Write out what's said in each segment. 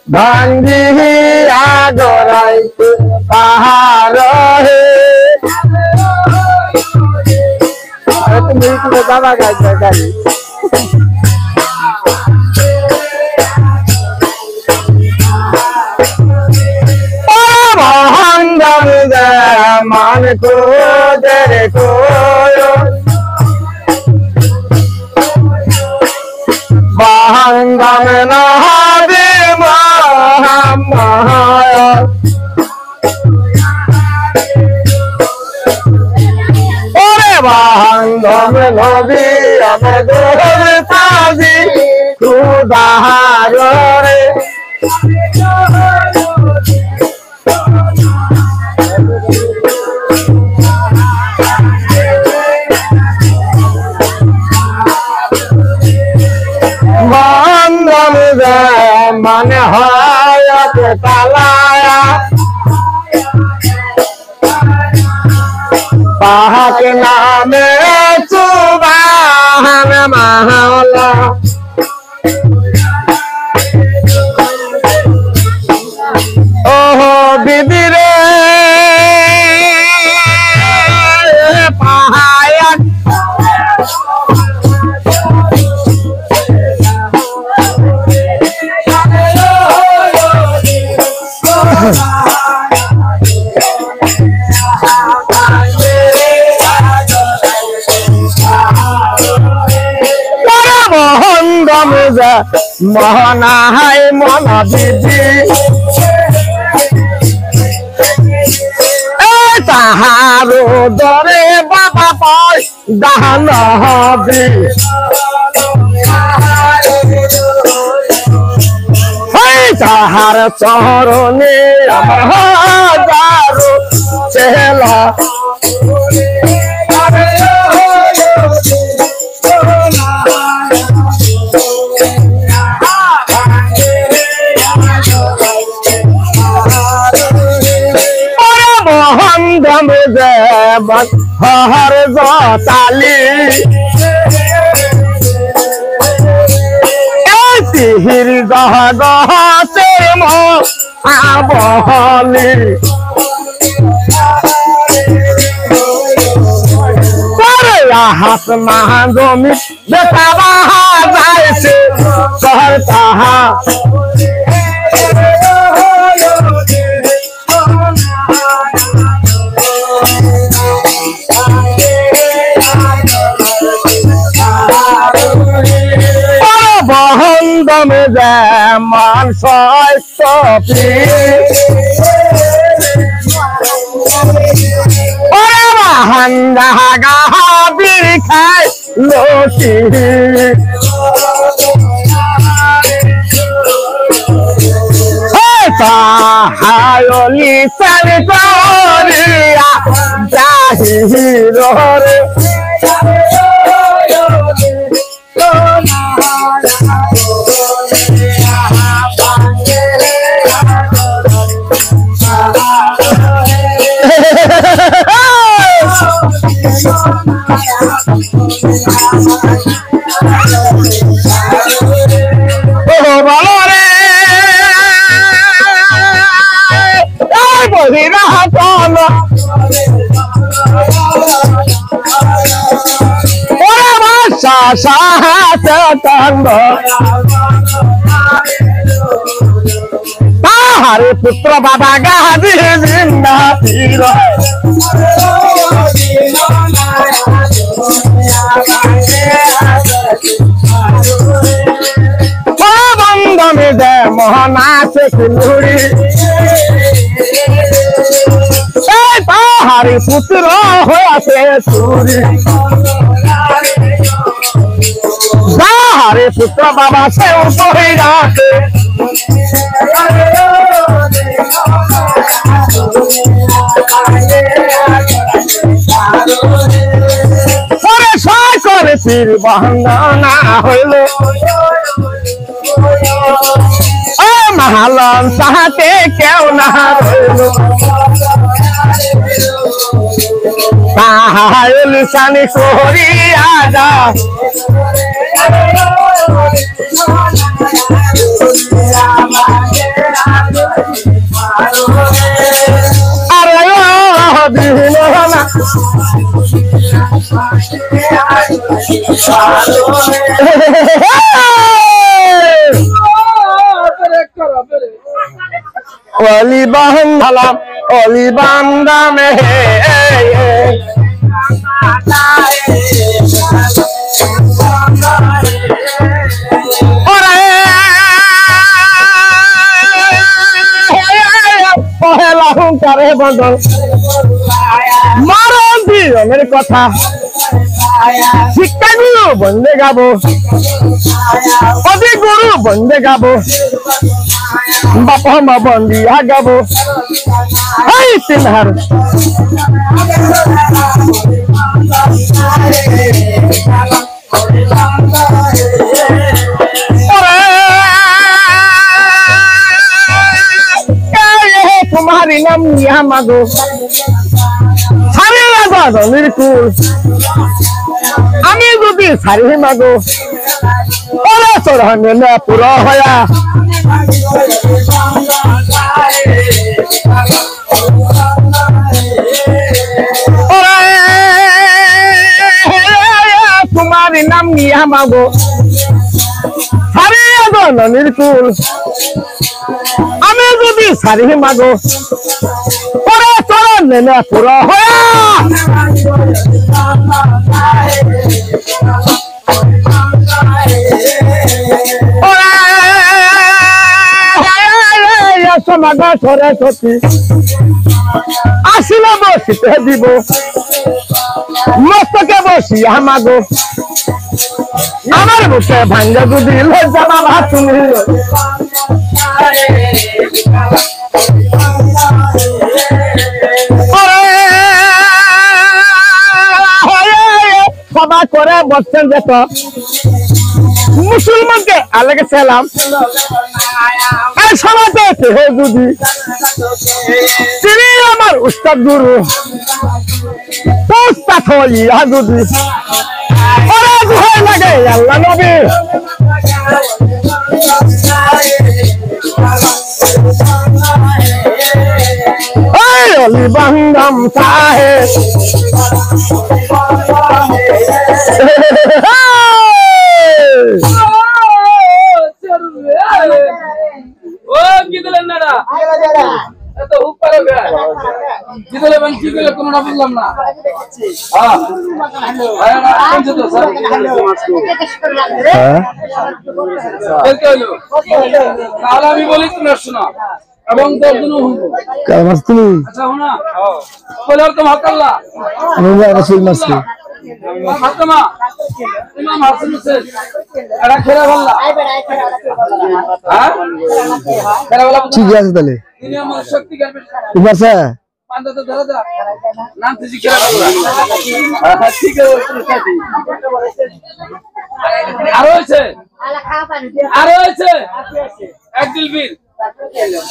ভাঙ্গিয়া গড়াইতে পাহাড় হে তুমি দাদা গাইছে গাড়ি মান কোদের কোয় বাহাঙ্গাম নাহাবে মহামায়া ওরে বাহাঙ্গাম নবী আমাদের তাজি খুদার রে মানে হায়াত তালায়া পাহাক নামে সুবহান মাওলা ওহো দিদি রে পাহায়াত মহানাহাই মনা দিদি তাহারো দরে বাবা পাই দান হবি তাহার চরণে হাজারো চেলা হর জালি তিহির গহ গহ প্রেম আবহলি হাস মহাজমি দেখা বাহা যাইছে শহর তাহা বহন্দমে যেমন সপি হান্দা গাহা বীর খায় লোটি তাহায়লি চাল করিয়া যাহির রে তাহারে পুত্র বাবা গাদি জিন্দা তীর বন্ধনে দে মোহনাথে কিলুড়ি তাহারে পুত্র হয়েছে চুরি তাহারে পুত্র বাবা সে উপরে রাখে পরে সয় করে তীর বন্দনা হইল মহালন সাহাতে কেউ না রইল তাহাইল সানি করিয়া যা অলি বান্দালাম অলি বান্দা মে পহেলা হুঙ্কারে বদল মারণ দিনের কথা শিক্ষা গুরু বন্দে গাবো অধি গুরু বন্দে গাবো বাপা মা বন্দিয়া গাবো এই তিনহার तुम्हारी नाम यहाँ मागो सारे लागो निर्कुल आमी যদি সারি মাগো ওরে চরহনে না পুরা হয়া तुम्हारी नाम यहाँ मागो सारे लागो निर्कुल আমি যদি সারি মাগো পরে চরণ নেনে পুরো হয়া সমাগ সরস্বতী আসিলে বসিতে দিব মস্তকে বসিয়া মাগো আমার বুকে ভাঙ্গে যদি লজ্জা বাবা তুমি সবাই করে বসছেন যেত মুসলমানকে আলাদা সালাম আর সমাজে যদি তিনি আমার উস্তাদ গুরু উস্তাদ হইয়া যদি ওরা গুহায় লাগে আল্লাহ নবী অলি বান্দাম সাহে ও গিদলেন নাড়া এত উপরে গয়া গিদলে মানে কি কইলে কোন না বুঝলাম না হ্যাঁ কোন তো স্যার হ্যাঁ এর কইলো তাহলে আমি বলি তুমি শোনো এবং দর্জনও হুনবো কামাস তুমি আচ্ছা হুনা কইলার তো মাকাল্লা আমি রাসূল মাসি মাতমা ইমাম হাসান হোসেন এরা খেলা ভাল্লা হ্যাঁ খেলা ভাল্লা ঠিক আছে তাহলে তিনি আমার শক্তি জ্ঞান তোমার স্যার পান্ডা তো ধরা দা নাম তুই খেলা ভাল্লা হ্যাঁ ঠিক আছে আরো হয়েছে এক দিলবীর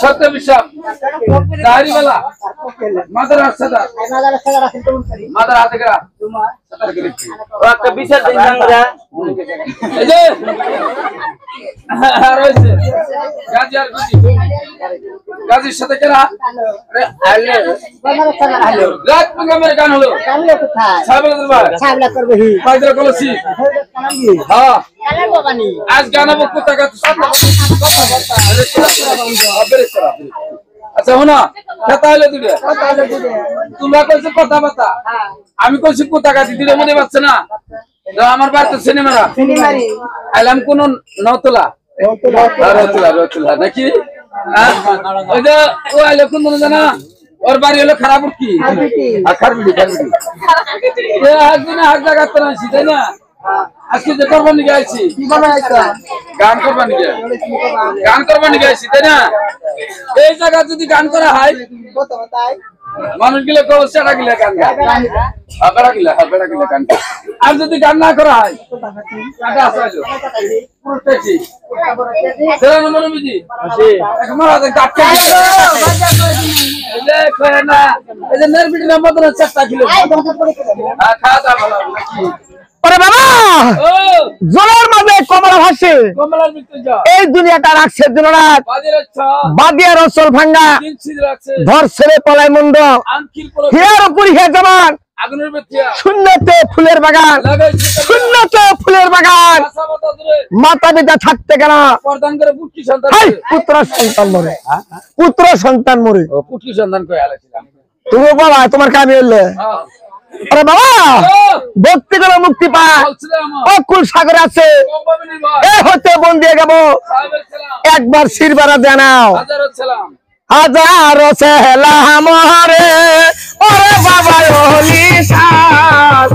সত্য বিশ্বাস দাড়িওয়ালা মাদার সাদা মাদার হাতে গড়া একটা বিচার দিন আমরা এই যে আর হইছে গাজী আর গাজীর সাথে কেরা রাত প্রোগ্রামের গান হলো কোথায় সাবলা দরবার সাবলা করবে হি ফায়দা কলসি হ্যাঁ আজ গানাবো কোথায় আচ্ছা শোনা কথা হলো দুটো তোমরা কইছো কথা বাতা আমি কইছি কোথা কাটি দুটো মনে পাচ্ছে না আমার বাড়িতে সিনেমারা আইলাম কোন নতলা রতলা নাকি ওই যে ও আইলে কোন মনে জানা ওর বাড়ি হলো খারাপ কি খারবিড়ি একদিনে হাত জায়গা তো আছি তাই না আজকে যে করবানি গাইছি গান করবানি গাইছি তাই না এই জায়গা যদি গান করা হয় মানুষ গিলে সেটা গিলে গান বেড়া গিলা গান আর যদি গান না করা হয় চেষ্টা ছিল খাওয়া দাওয়া ভালো নাকি বাবা জলের মাঝে কমলা ভাসে এই দুনিয়াটা রাখছে দিনরাত বাদিয়া রসল ভাঙ্গা ধর ছেড়ে পলাই মন্দ হিয়ার উপর হে জমান আগুনের বেতিয়া শূন্যতে ফুলের বাগান লাগাইছি শূন্যতে ফুলের বাগান কাঁচা পাতা ধরে মাতা পিতা থাকতে কেন প্রদান করে পুটকি সন্তান হাই পুত্র সন্তান মরে পুত্র সন্তান মরে ও পুটকি সন্তান কই আলাছিলাম তুমি বাবা তোমার কামি হইলে হ্যাঁ আরে বাবা ভক্তি করে মুক্তি পায় বলছিলাম অকুল সাগর আছে কম্পানি ভাই এ হতে বন দিয়ে যাবো সাহেবের সালাম একবার শিরবারা জানাও হাজার সালাম হাজার সেলাম রে ওরে বাবা ওলি সার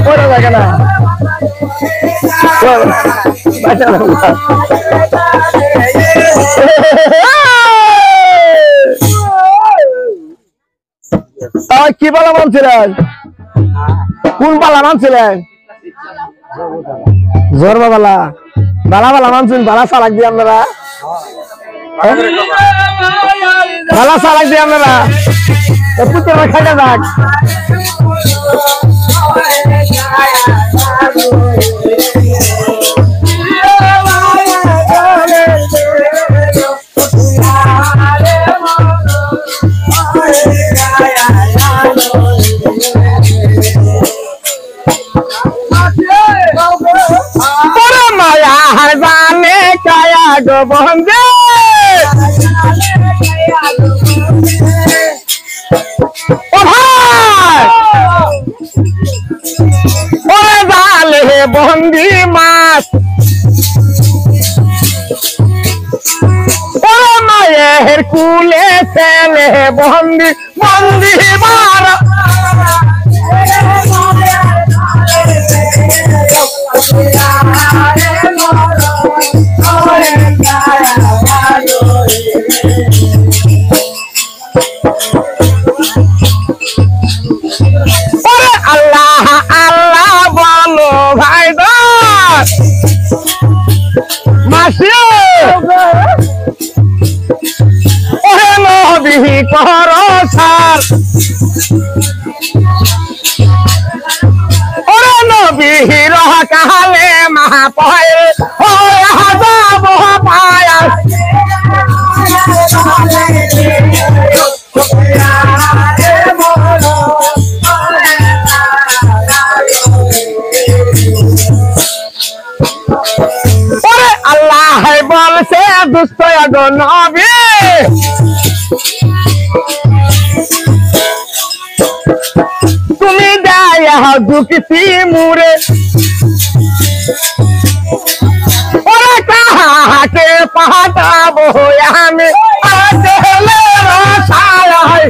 পড়ে লাগে না কি বলা মানছিলেন কোন পালা মানছিলেন জোর বালা বালা বালা মানছেন বালা চালাক দিয়ে আপনারা বালা চালাক দিয়ে আপনারা পুত্র খাইতে যাক মায়া হার জানে কায়া গো বন্ধে ও ভাই ওরে জালে বন্দি মাছ ওরে মায়ের কুলে ছেলে বন্দি বন্দি মারা আল্লাহ আল্লাহ বলো ভাই মাসি ওহে নবী কর সার ওরে নবী রহ কালে মহা পয় ওরে হাজাব পায়া ওরে আল্লাহ বলছে দুষ্ট গো নবী তুমি দায়া দুঃখী মুরে ওরে কাহাকে পাঠাবো আমি আদেলে রসায়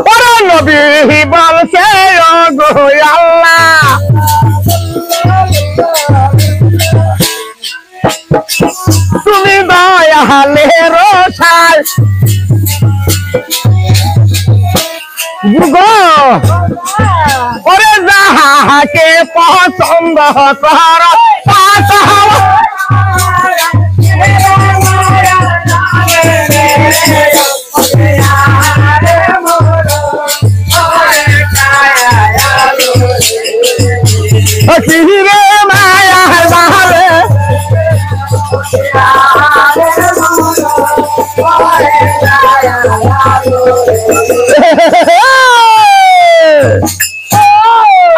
ওরে নবী বলছে ও গো আল্লাহ তুমি দয়ালে রসায় গো ওরে যাহাকে পছন্দ কর রে মায়া যাবে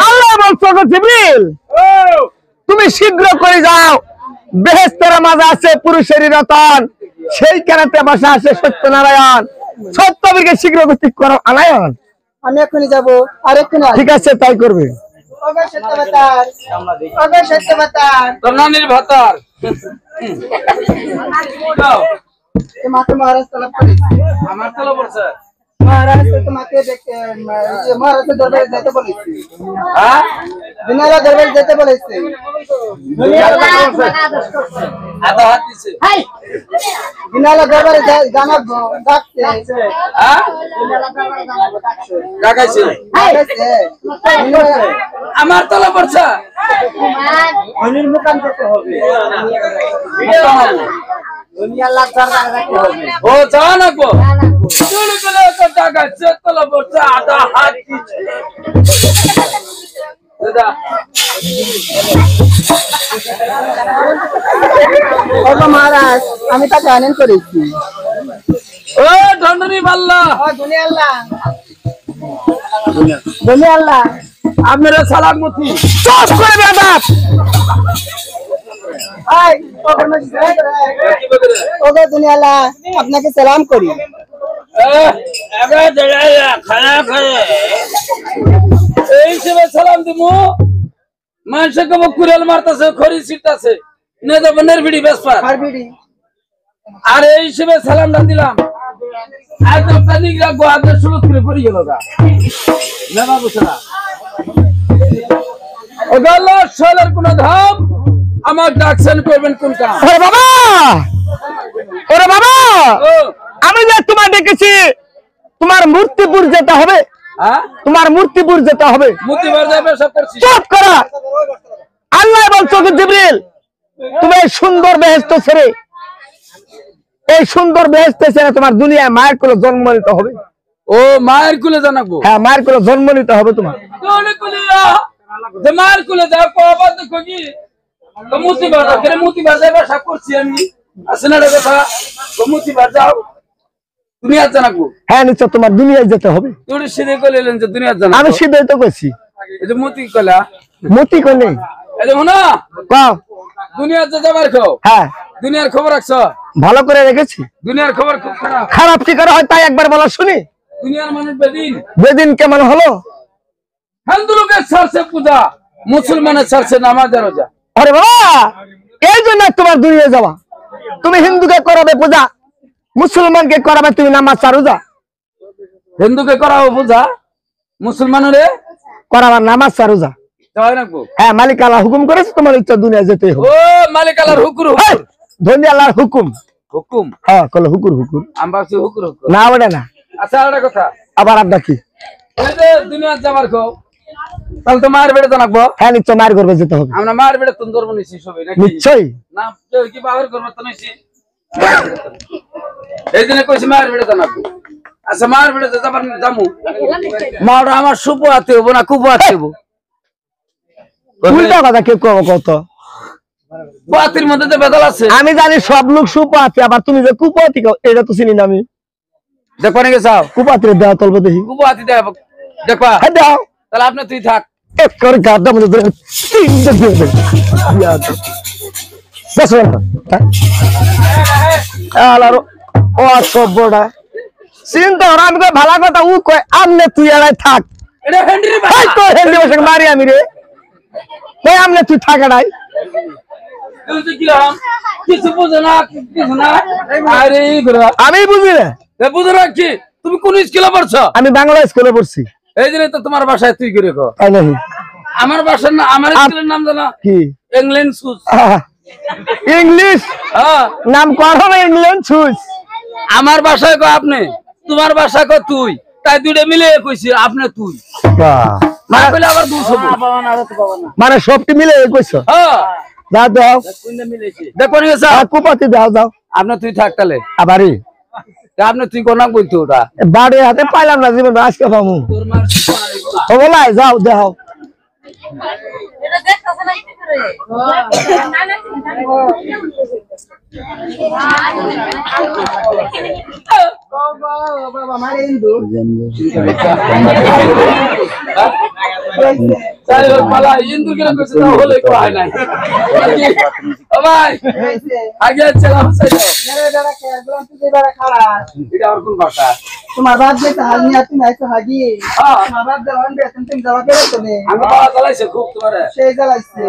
আল্লাহ বলছো জিবরিল তুমি শীঘ্র করে যাও বেহেশতের মাঝে আছে পুরুষের রতন সেইখানেতে বসে আছে সত্যনারায়ণ সত্যবীরকে শীঘ্র ঠিক করো আনায়ন আমি এখনই যাবো আর এক্ষুনি ঠিক আছে তাই করবে তোর নানির ভাতার মাকে মহারাজ তলব করেছে আমার তলা পড়ছে মহারাজ তোমাকে দেখতে মহারাজের দরবারে যেতে বলেছি হ্যাঁ দিনারা দরবারে যেতে বলেছে আদা হাত দিছে দিনারা দরবারে জানাবো ডাকছে হ্যাঁ ডাকাইছে আমার তলা পড়ছে অনির মুকাম করতে হবে ও যাওয়া নাকবো চুলগুলো কথা গাছে তলা বসে আধা হাত দিচ্ছে দাদা ওগো মহারাজ আমি তাকে আনন্দ করেছি ও ধন্যনি বাল্লা দুনিয়া আল্লাহ আপনারা সালামতি চুপ করে বেয়াদব ওগো দুনিয়া আল্লাহ আপনাকে সালাম করি এই হিসেবে সালাম দিব মানুষে কব কুড়াল মারতেছে খড়ি ছিটতেছে নেতাবনের ভিড়ি বেসপার আর এই হিসেবে সালামটা দিলাম একদম তানিক রাখবো আগে সুলুত করে পড়ে গেল গা না বাবু সারা ও গেল শোলের কোন ধাম আমার ডাকছেন করবেন কোন কাম ওরে বাবা ও আমি যে তোমার ডেকেছি তোমার মূর্তিপুর যেতে হবে হ্যাঁ তোমার মূর্তিপুর যেতে হবে মুতিবার যাবে সব করছি চুপ করা আল্লাহ বলছো কি জিবরিল তুমি এই সুন্দর বেহেশত ছেড়ে এই সুন্দর বেহেশত ছেড়ে তোমার দুনিয়ায় মায়ের কোলে জন্ম নিতে হবে ও মায়ের কুলে জানাবো হ্যাঁ মায়ের কোলে জন্ম নিতে হবে তোমার কোলে কুলে যে মায়ের কুলে যাও কবার দেখো কি তো মুতিবার যাও কেন মুতিবার যাবে সব করছি আমি আসেনা রে কথা তো মুতিবার যাও দুনিয়া জানাবো হ্যাঁ নিশ্চয় তোমার দুনিয়ায় যেতে হবে তোর সিধে কইলেন যে দুনিয়া জানাবো আমি সিদ্ধই তো কইছি এই যে মুতি কলা মতি কনে এই যে না কও দুনিয়া যে যাবার খাও হ্যাঁ দুনিয়ার খবর রাখছো ভালো করে রেখেছি দুনিয়ার খবর খুব খারাপ খারাপ কি করে হয় তাই একবার বলা শুনি দুনিয়ার মানুষ বেদিন বেদিন কেমন হলো হিন্দু লোকের ছাড়ছে পূজা মুসলমানের ছাড়ছে নামাজ আর রোজা আরে বাবা এই জন্য তোমার দুনিয়ায় যাওয়া তুমি হিন্দুকে করাবে পূজা মুসলমানকে করাবে তুমি নামাজ আর রোজা হিন্দুকে করাবো পূজা মুসলমানের করাবার নামাজ আর রোজা তাই রাখবো হ্যাঁ মালিক আল্লাহ হুকুম করেছে তোমার ইচ্ছা দুনিয়া যেতে হবে ও মালিক আল্লাহর হুকুর হেই, হুকুর ধনী আল্লাহর হুকুম হুকুম হ্যাঁ কল হুকুর হুকুর আমি ভাবছি হুকুর হুকুর না ওটা না আচ্ছা একটা কথা আবার আড্ডা কি এই যে দুনিয়া যাবার খাও তাহলে তো মায়ের বেড়ে জানাবো হ্যাঁ নিশ্চয় মায়ের করবে যেতে হবে আমরা মায়ের বেড়ে তুমি ধর্ম নিছি সবাই নাকি নিশ্চয়ই না কেউ কি বাবার করবো তো নিছি এই দিনে কইছি মায়ের বেড়ে জানাবো আচ্ছা মায়ের বেড়ে যাবার জামু মাওরা আমার সুপ হাতে হবো না কুপ হাতে হবো উল্টা কথা কেউ কব কত বাতির মধ্যে তো বেদাল আছে আমি জানি সব লোক সুপাতি আবার তুমি যে কুপাতি কও এটা তো চিনি না আমি দেখো নাকি চাও কুপাতি দেওয়া তলবে দেখি কুপ হাতি দেখ দেখবা হ্যাঁ দাও তাহলে আপনি তুই থাক এক করে গাড়টা মধ্যে ধরে তিনটে দিয়ে দেবে দিয়া দাও বস আলার ও সব বড়া চিন্তা কর আমি কই ভালো কথা ও কই আমনে তুই এলাই থাক এটা হেন্ডি হাই তো হেলদি বসে মারি আমি রে কই আমনে তুই থাক এলাই তুই কি রকম কিছু বুঝে না কিছু না আরে গুলো আমি বুঝি না বুঝে না কি তুমি কোন স্কুলে পড়ছো আমি বাংলা স্কুলে পড়ছি এই দিনে তো তোমার বাসায় তুই করে কো তাই নাকি আমার বাসার না আমার স্কুলের নাম জানা কি ইংল্যান্ড সুস ইংলিশ হ্যাঁ নাম করো না ইংল্যান্ড সুইস আমার বাসায় কো আপনি তোমার বাসায় কো তুই তাই দুইটা মিলে কইছি আপনি তুই না কইলে আবার দুষ হবে মানে সবটি মিলে কইছো হ্যাঁ যাও দাও দেখো নি স্যার কুপাতি দাও দাও আপনি তুই থাক তাহলে আবারই আপনি তুই কোনা বলতো ওটা বাড়ি হাতে পাইলাম না জীবন আজকে পাবো তোর মার ও বলাই যাও দেখাও এটা দেখতেছ না কি করে না না বাবা আমার হিন্দু তাই ওর পালা হিন্দু কিরকম কইছে তাও হলে কো হয় নাই ও ভাই আগে চলা হচ্ছে মেরে বেড়া কে বললাম তুই বেড়া খাড়া এটা আর কোন ভাষা তোমার বাপ যে হাল নিয়ে তুমি আইছো হাগি হ্যাঁ তোমার বাপ দেওয়ান বেতন তুমি দেওয়া পেরে চলে আমি বাবা চালাইছে খুব তোমারে সেই জ্বালাইছে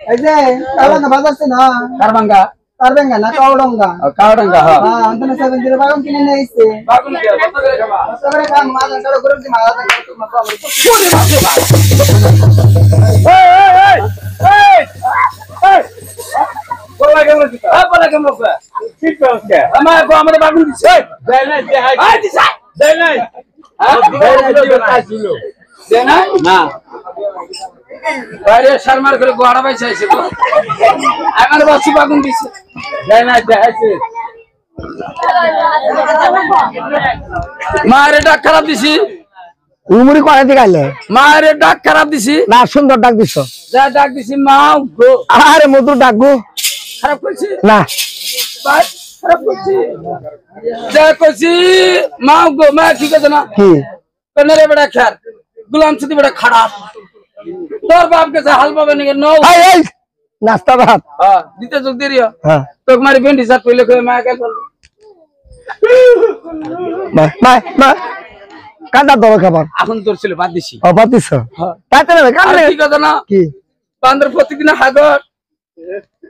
এই যে তাহলে না বাজারছে না কারবাঙ্গা পারবেন না কাউডঙ্গা কাওডাঙ্গা হ্যাঁ হ্যাঁ অন্তনে 7 দিন বাগান কিনে নিয়ে আইছে বাগুন কে কত করে খাবা সবারে কাম মাঝে কারো করে দি মারা দেন তোমার বাবা কোনে মাছে ভাই বলা কেমন দিতা বলা কেমন দিতা ঠিক আছে আমার আমাদের বাগুন দিছে দেয় নাই দেয় দিছে দেয় নাই দেয় না না বাইরে শর্মার করে গোড়া পাইছে আইছে আমার বাসি বাগুন দিছে দেয় নাই দেখাইছে মায়ের ডাক খারাপ দিছি উমরি করে দিকে আইলে মায়ের ডাক খারাপ দিছি না সুন্দর ডাক দিছ যা ডাক দিছি মা গো আরে মধুর ডাক গো খারাপ করছি না ভাই খারাপ করছি যা করছি মা গো মা কি কথা না কি কনরে বড় খার গুলাম সুদি বড় খারাপ তোর বাপ কে হাল পাবে নাকি নো এই এই নাস্তা ভাত হ্যাঁ দিতে যোগ দেরি হ্যাঁ তোক মারি ভেন্ডি সাত কইলে কই মা কে বল বাই বাই বাই কান্দা দর খাবার এখন তোর ছিল বাদ দিছি ও পাতিছ হ্যাঁ তাতে না আর কান্দে কি কথা না কি বান্দর প্রতিদিন হাগর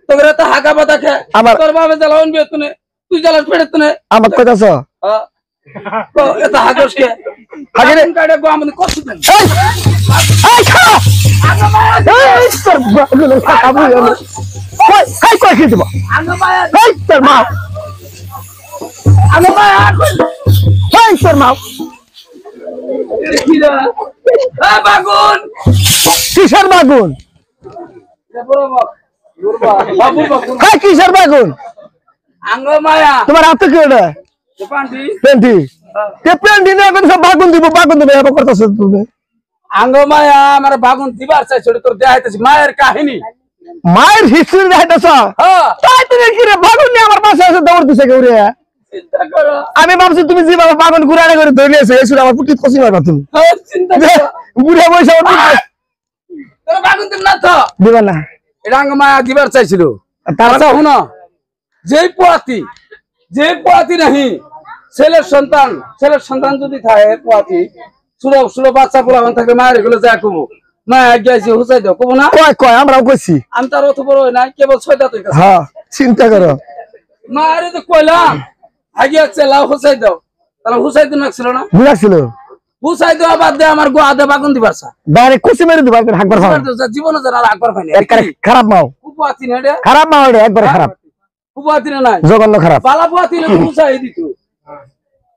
তোরে তো হাগা বাতা খা আমার- তোর বাবা জ্বালাউন বেতনে তুই জ্বালাস পেড়েতনে আমার কইতাছ হ্যাঁ তো এটা হাগস কে হাগরে- হাগরে কাড়ে গো আমাদের কষ্ট দেন এই এই খাও এই তোর বাগুলো খাবো আমি কই হাই কই কি দিব আঙ্গা মায়া এই তোর মা আঙ্গা মায়া এই তোর মা কি রে বাগুন কিসের বাগুন হ্যাঁ কিসের বাগুন আঙ্গা মায়া তোমার হাতে কি ওটা পান্ডি পেন্টি কে পেন্টি না কোন সব বাগুন দিব এবার করতেছ তুমি আঙ্গা মায়া আমার বাগুন দিবার চাই ছোট তোর দেখাইতেছি মায়ের কাহিনী মায়ের হিস্ট্রি দেখাইতেছ হ্যাঁ তাই তুমি কি রে বাগুন নিয়ে আমার পাশে এসে দৌড় দিছে কেউ রে চিন্তা করো আমি ভাবছি তুমি যে বাবা বাগুন ঘুরাড়ে করে ধরে এসে এসে আমার পুটি কষি মারবা তুমি হ্যাঁ, চিন্তা করো বুড়ে বসে তোর বাগুন দিন না তো দিবা না এটা আঙ্গা মায়া দিবার চাইছিল তার আচ্ছা শুনো যে পোয়াতি নাহি ছেলের সন্তান যদি থাকে পোয়াতি ষোলো বাচ্চা পোলাবান থাকলে মায়ের এগুলো যা কবো মায়া গিয়েছি হুসাই দাও কবো না কয় কয় আমরাও কইছি আমি তার অত বড় হয় নাই কেবল 6টা তুই হ্যাঁ চিন্তা করো মায়ের তো কইলাম আগিয়ে লাও হুসাই দাও তাহলে হুসাই দিন ছিল না বুঝাছিল হুসাই দেওয়া বাদ দিয়ে আমার গো আধা বাগুন দিবার চা ডাইরেক্ট কুচি মেরে দিবা একবার হাকবার খাও জীবনে জানা আকবার পাইনি একবারে খারাপ মাও পোয়াতি না রে খারাপ মাও রে একবারে খারাপ পোয়াতি না নাই জঘন্য খারাপ বালা পোয়াতি না হুসাই দিত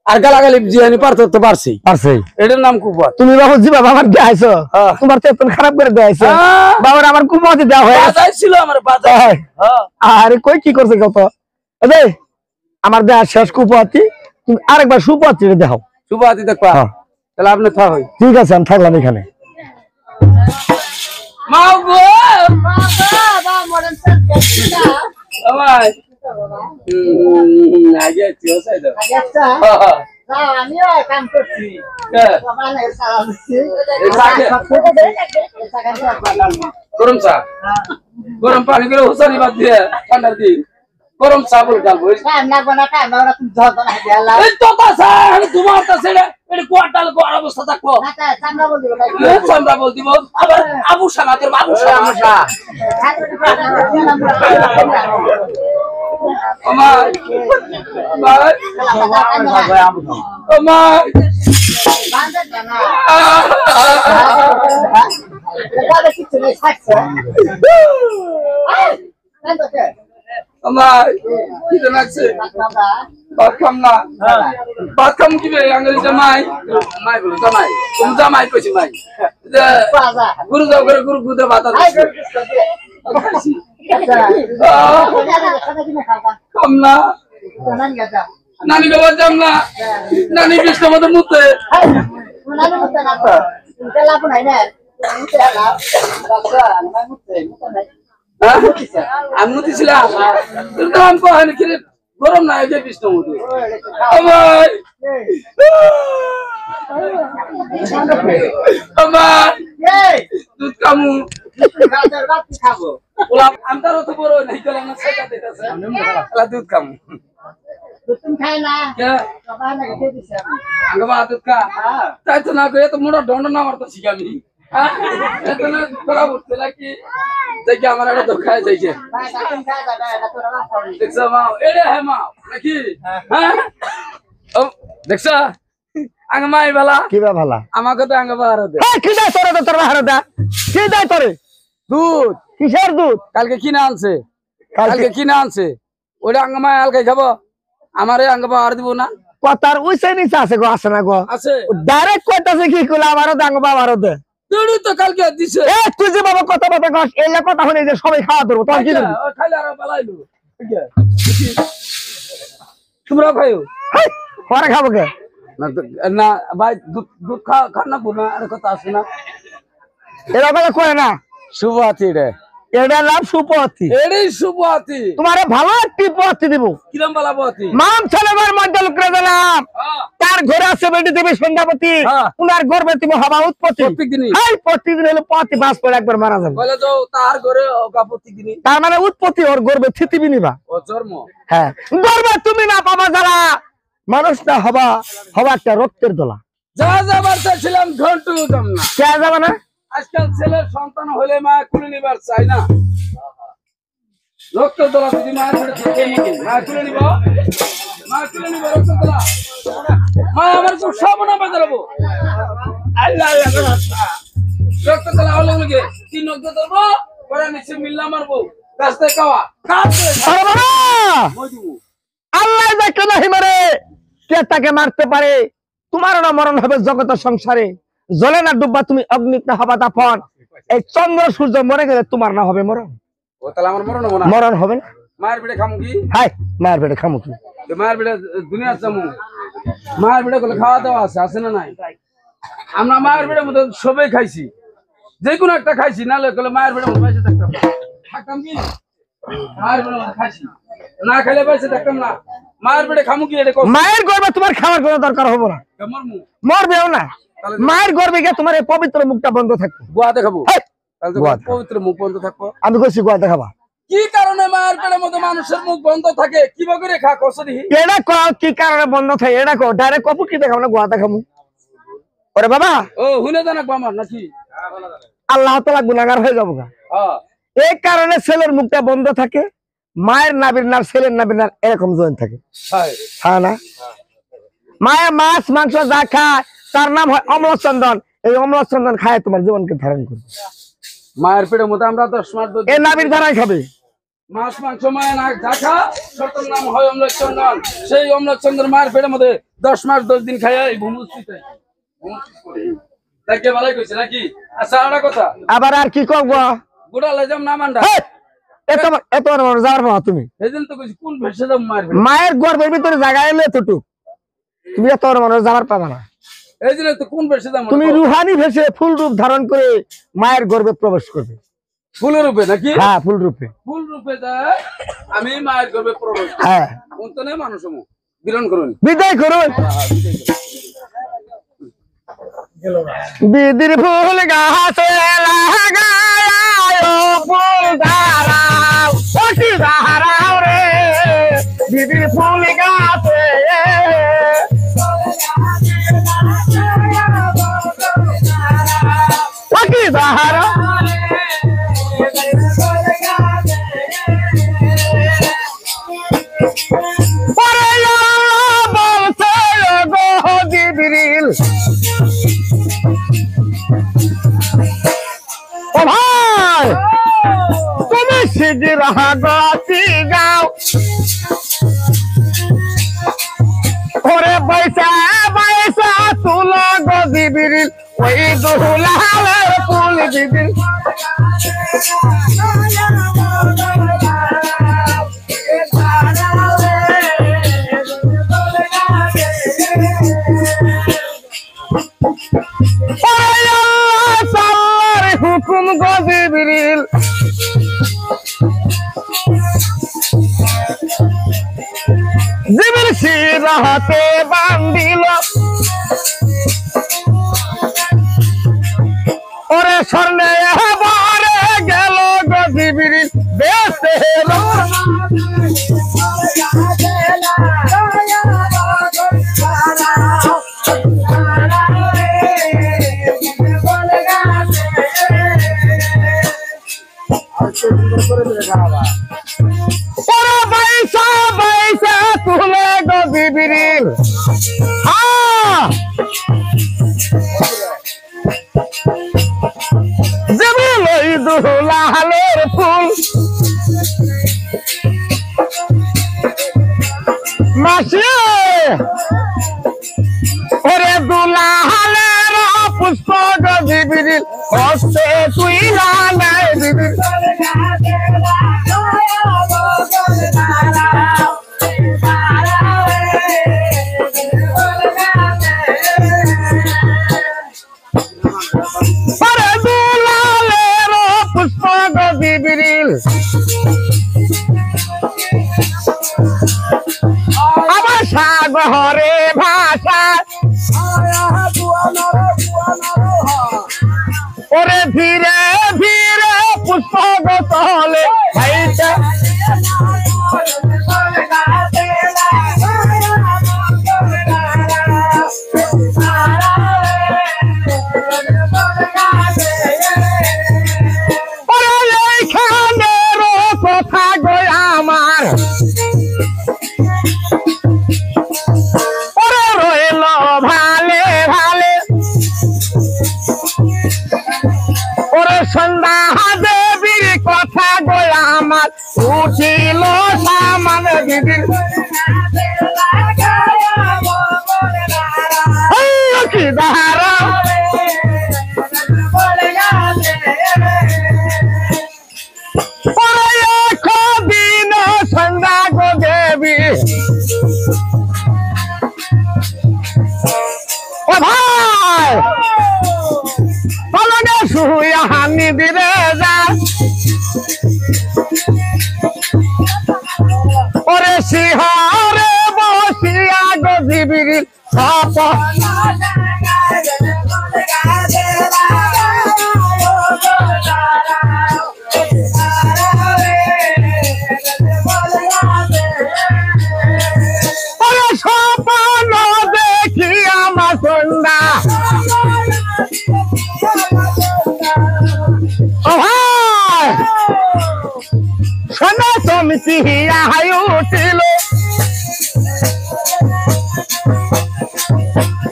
আর গালাগালি জিয়ানি পারতো তো পারছি পারছে এটার নাম কুপাত তুমি বাবা জি বাবা আমার দেখাইছো হ্যাঁ। তোমার তো এতন খারাপ করে দেখাইছো হ্যাঁ। বাবার আমার কুমাতে দেওয়া হয়ে গেছে। বাজাই ছিল আমার বাজাই হ্যাঁ। হ্যাঁ আরে কই কি করছে কত এ আমার দেয়া শেষ কুপাতি তুমি আরেকবার সুপাতি দেখাও সুবাতি দেখবা হ্যাঁ। তাহলে আপনি থা হই ঠিক আছে আমি থাকলাম এখানে মাও গো বাবা মডার্ন সার্ভিস আমায় আগে চিও সাই দাও আচ্ছা হ্যাঁ যাও আমিও কাম করছি হ্যাঁ বাবা না সারা দিচ্ছি গরম চা গরম পানি করে হুসানি বাদ দিয়ে ঠান্ডার দিন গরম চা বল ডালবো না গোনা কাম ওরা তুমি ধর না দিলা এই তো কাছে আমি তোমার কাছে এটা কোয়ার্টাল গো অবস্থা থাকবো আচ্ছা চামড়া বল দিবা আমরা বল দিব আবার আবু সানাতের বাবু সানা আমার আমার কিছু নেই থাকছে আমার কি লাগছে ভাত খাম না ভাত খাম কি বে আঙ্গুল জামাই মাই বলো জামাই তুমি জামাই কইছি মাই গুরু যাও করে গুরু গুদে ভাত আছে খাম না নানি বাবা যাম না নানি বিষ্ণু মতো মুতে আমি মুতিছিলাম তো আমি কহানি কিরে গরম না যে বিষ্ণু মতো আমার আমার দুধ কামু বললাম আমি তার অত বড় নাই গেলাম না সেটা দিতেছে দুধ কামু আঙ্গবা দুধ কা তাই তো না কয়ে তো মোটা দণ্ড না মারতো শিখি আমি এত না করা উঠতে নাকি দেখি আমার একটা ধোকায় যাইছে দেখছ মাও এরে হে মাও নাকি হ্যাঁ ও দেখছ আঙ্গ মাই বালা কি বা ভালা আমাকে তো আঙ্গ বাহার দে কি দেয় তোরে তো তোর বাহার দা কি দেয় তোরে দুধ কিসের দুধ কালকে কিনে আনছে কালকে কালকে কিনে আনছে ওটা আঙ্গ মাই আলকে খাবো আমারে আঙ্গ বাহার দিব না কথার ওইসে নিচে আছে গো আছে না গো আছে ডাইরেক্ট কইতাছে কি কইলা আমারও দাঙ্গ বাবারও দে তুই তো কালকে দিছে এ তুই যে বাবা কথা কথা কস এলা কথা হলে যে সবাই খাওয়া ধরবো তোমার কি ধরবো খাইলে আর পালাইলু তোমরা খাইও হেই, পরে খাবো কে? না না ভাই দুধ খান না পুনা আর কথা আছে না এরা কথা কয় না। শুভহাতি রে এটার নাম সুপতি। এটাই শুভহাতি। তোমারে ভালো একটি পতি দিব। কিরম বালা পতি? মাম ছেলেবার মধ্যে লোকরা দিলাম, তার ঘরে আছে বেটি দেবী সন্ধ্যাপতি, হ্যাঁ। উনার গর্বে তুমি হবা উৎপত্তি। প্রত্যেকদিনই? হাই, প্রতিদিন হলো পতি বাস করে একবার মারা যাবে। বলে তো তার ঘরে প্রত্যেকদিনই তার মানে উৎপত্তি, ওর গর্বে থিতিবি নিবা। ও জন্ম। হ্যাঁ, গর্বে তুমি না পাবা যারা মানুষ না হবা, হবা একটা রক্তের দোলা। যা যাবার চাইছিলাম ঘন্টু দাম না। কে যাবে না? আজকাল ছেলের সন্তান হলে মা কুলে নিবার চাই না। রক্ত তোলা যদি মায়ের ঘরে থেকে মা কুলে নিব, মা কুলে নিব রক্ত তোলা। মা আমার খুব সাবনা বাজাবো। আল্লাহ আল্লাহ রক্ত তোলা হলে বলে তিন রক্ত ধরবো, পরে নিচে মিল্লা মারবো, কাস্তে খাওয়া কাস্তে আরে বাবা, মই দিব। আল্লাহ দেখে নাহি মারে, কে তাকে মারতে পারে? তোমারও না মরণ হবে জগতের সংসারে। জ্বলে না ডুববা তুমি, অগ্নিত না হবা দাফন। এই চন্দ্র সূর্য মরে গেলে তোমার না হবে মরণ। ও তাহলে আমার মরণ হবো না? মরণ হবে না। মায়ের পেটে খামু কি? হাই, মায়ের পেটে খামু কি? মায়ের পেটে দুনিয়া চামু। মায়ের পেটে গুলো খাওয়া দাওয়া আছে না নাই? আমরা মায়ের পেটের মধ্যে সবাই খাইছি, যে কোনো একটা খাইছি, নাহলে গেলে মায়ের পেটের মধ্যে পয়সা থাকতাম না। থাকতাম কি? মায়ের পেটের মধ্যে খাইছি, না খাইলে পয়সা থাকতাম না। মায়ের পেটে খামু কি? এটা মায়ের গর্বে তোমার খাওয়ার কোনো দরকার হবে না, মরমু। মরবেও না। মায়ের গর্বে গিয়ে তোমার এই পবিত্র মুখটা বন্ধ থাকবে। গোয়া দেখাবো, হেই, তাহলে তো গোয়া পবিত্র মুখ বন্ধ থাকবো। আমি কইছি গোয়া দেখাবা। কি কারণে মায়ের পেটের মধ্যে মানুষের মুখ বন্ধ থাকে? কি করে খা কসদি? এটা কও কি কারণে বন্ধ থাকে? এটা কও, ডাইরেক্ট কপু কি দেখাবো না গোয়া দেখাবো? ওরে বাবা, ও হুনে জানাক আমার নাকি আল্লাহ তাআলা গুনাহগার হয়ে যাবো গা। হ্যাঁ এই কারণে ছেলের মুখটা বন্ধ থাকে, মায়ের নাভির নার ছেলের নাভির নার এরকম জয়েন থাকে। হ্যাঁ না? মায়ের মাছ মাংস যা খায় তার নাম হয় অম্লচন্দন। এই অম্লচন্দন খায় তোমার জীবনকে ধারণ করবে। মায়ের পেটের মধ্যে আমরা 10 মাস এই নাভির ধারাই খাবে। মাছ মাংস মায়ের না ঢাকা সতর নাম হয় অম্লচন্দন। সেই অম্লচন্দন মায়ের পেটের মধ্যে 10 মাস 10 দিন খায় এই ভূমুষ্টিতে তাকে ভালোই কইছে নাকি? আচ্ছা আরেকটা কথা, আবার আর কি করব? গোড়া লাইজাম না মান্ডা এত এত যাওয়ার না তুমি। এদিন তো কইছি কোন ভেসে দাম মায়ের পেটে? মায়ের গর্ভের ভিতরে জায়গা এলে এতটুক, তুমি এত মানুষ যাবার পাবা না। এই দিনে তো কোন ভেসে দাম? তুমি রুহানি ভেসে ফুল রূপ ধারণ করে মায়ের গর্ভে প্রবেশ করবে। ফুলের রূপে নাকি? হ্যাঁ, ফুল রূপে। ফুল রূপে যায় আমি মায়ের গর্ভে প্রবেশ করি। হ্যাঁ, অন্তনে মানুষ সমূহ বিরণ করুন, বিদায় করুন। বিদির ফুল গাছে লাগায় ফুল ধারাও, অতি ধারাও রে বিদির ফুল গাছে। অতি ধারা পরে বলছে গো জিবরিল, ও ভাই তুমি শিগগির গতি গাও, ওরে পয়সা পয়সা তুলো গো জিবরিল, ওই দুলালের ফুল জিবরিল। হুকুম গো জিবরিল, জিবরিল শিরাতে বান্ধিল, ওরে স্বর্ণে বারে গেল গো জিবরিল বেসে। ওরে পয়সা পয়সা তুলে গো জিবরিল, জিবরিল ওই দুলালের ফুল মাসি, ওরে দুলালের পুষ্প গো জিবরিল হস্তে তুই লাগাই জিবরিল। ওরে দুলালের পুষ্প গো জিবরিল আমার সাগরে ভাষা ওরে ধীরে ধীরে পুষ্প গো তলে ভাইটা কথা গো আমার ওরে রইল ভালে ভালে ওরে সন্ধ্যা দেবীর কথা গো আমার উঠিল সামান দিদির কি দাহারা দিন সন্ধ্যা গো দেবী ও ভাই পলনে শুয়া হানি দিরে যা ওরে শিহরে বসিয়া গো জিবির সাপ স্বপ্ন দেখি আমার সন্ধ্যা সোনা সমিতি উঠিল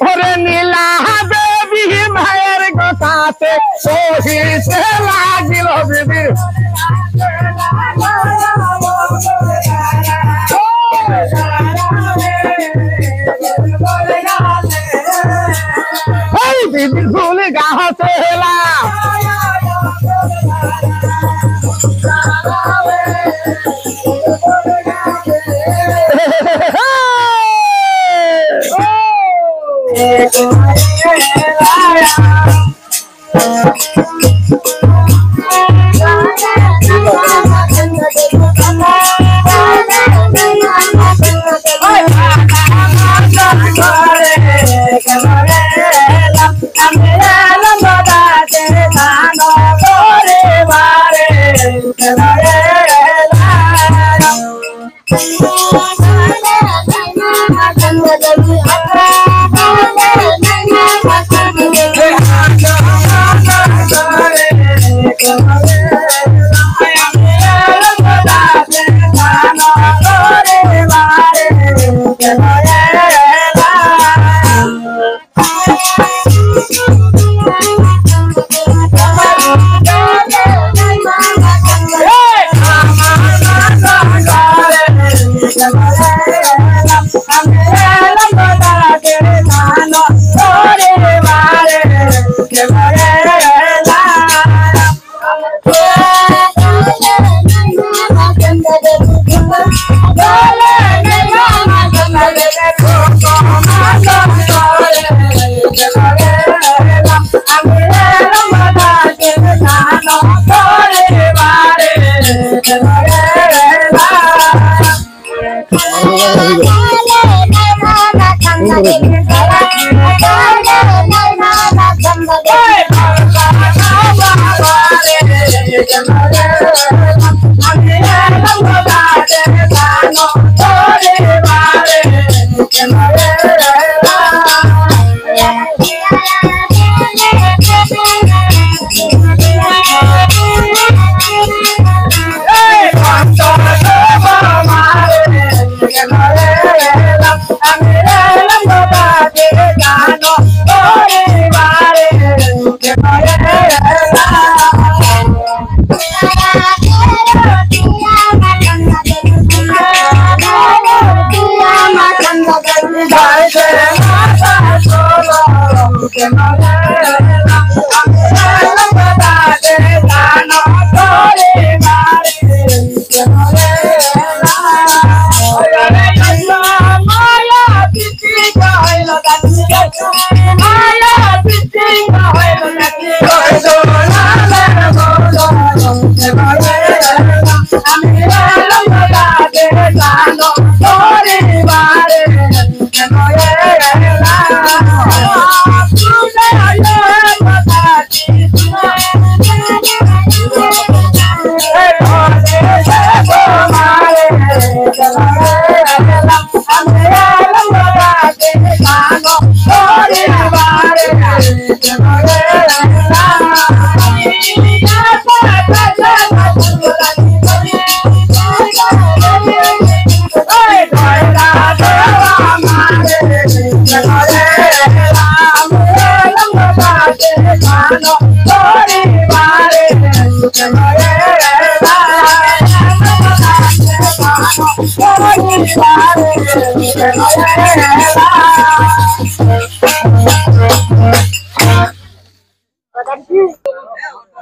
ওরে নীলা দেবী মায়ের কথাতে সহিতে লাগিল বিবির দিদি ফুল গাছে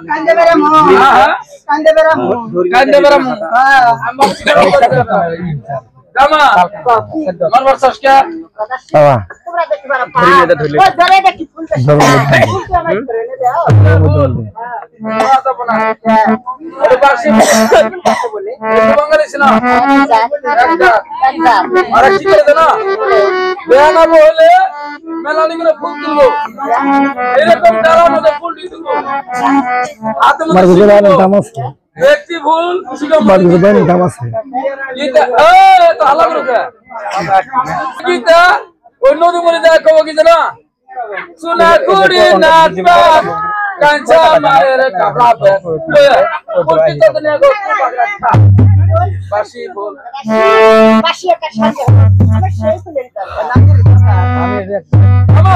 কান্দে বেরা মো কান্দে বেরা মো কান্দে বেরামু আমার সিগারেট করে জামা আমার বর্ষাস কে বাবা তোমরা দেখতে পারো পা ও ধরে দেখি ফুলটা ফুলটা আমার করে নে দাও ওরে বাসি বলে বাঙালি ছিল কান্দা আর কি করে দেনা বেয়ানা বলে মেলানি করে ফুল তুলবো এরকম ডালার মধ্যে ফুল দিয়ে তুলবো হাতে আমার মধ্যে গুজরাট দাম আছে ব্যক্তি ফুল আমার গুজরাট দাম আছে গীতা তো হালা করে গীতা ওই নদী বলে দেখ কব কি জানা সোনা কুড়ি নাচবা কাঁচা মায়ের কাপড়া পে কোটি তো দুনিয়া গো বাসি ফুল বাসি একটা সাজে আমার সেই ফুলের দরকার আমা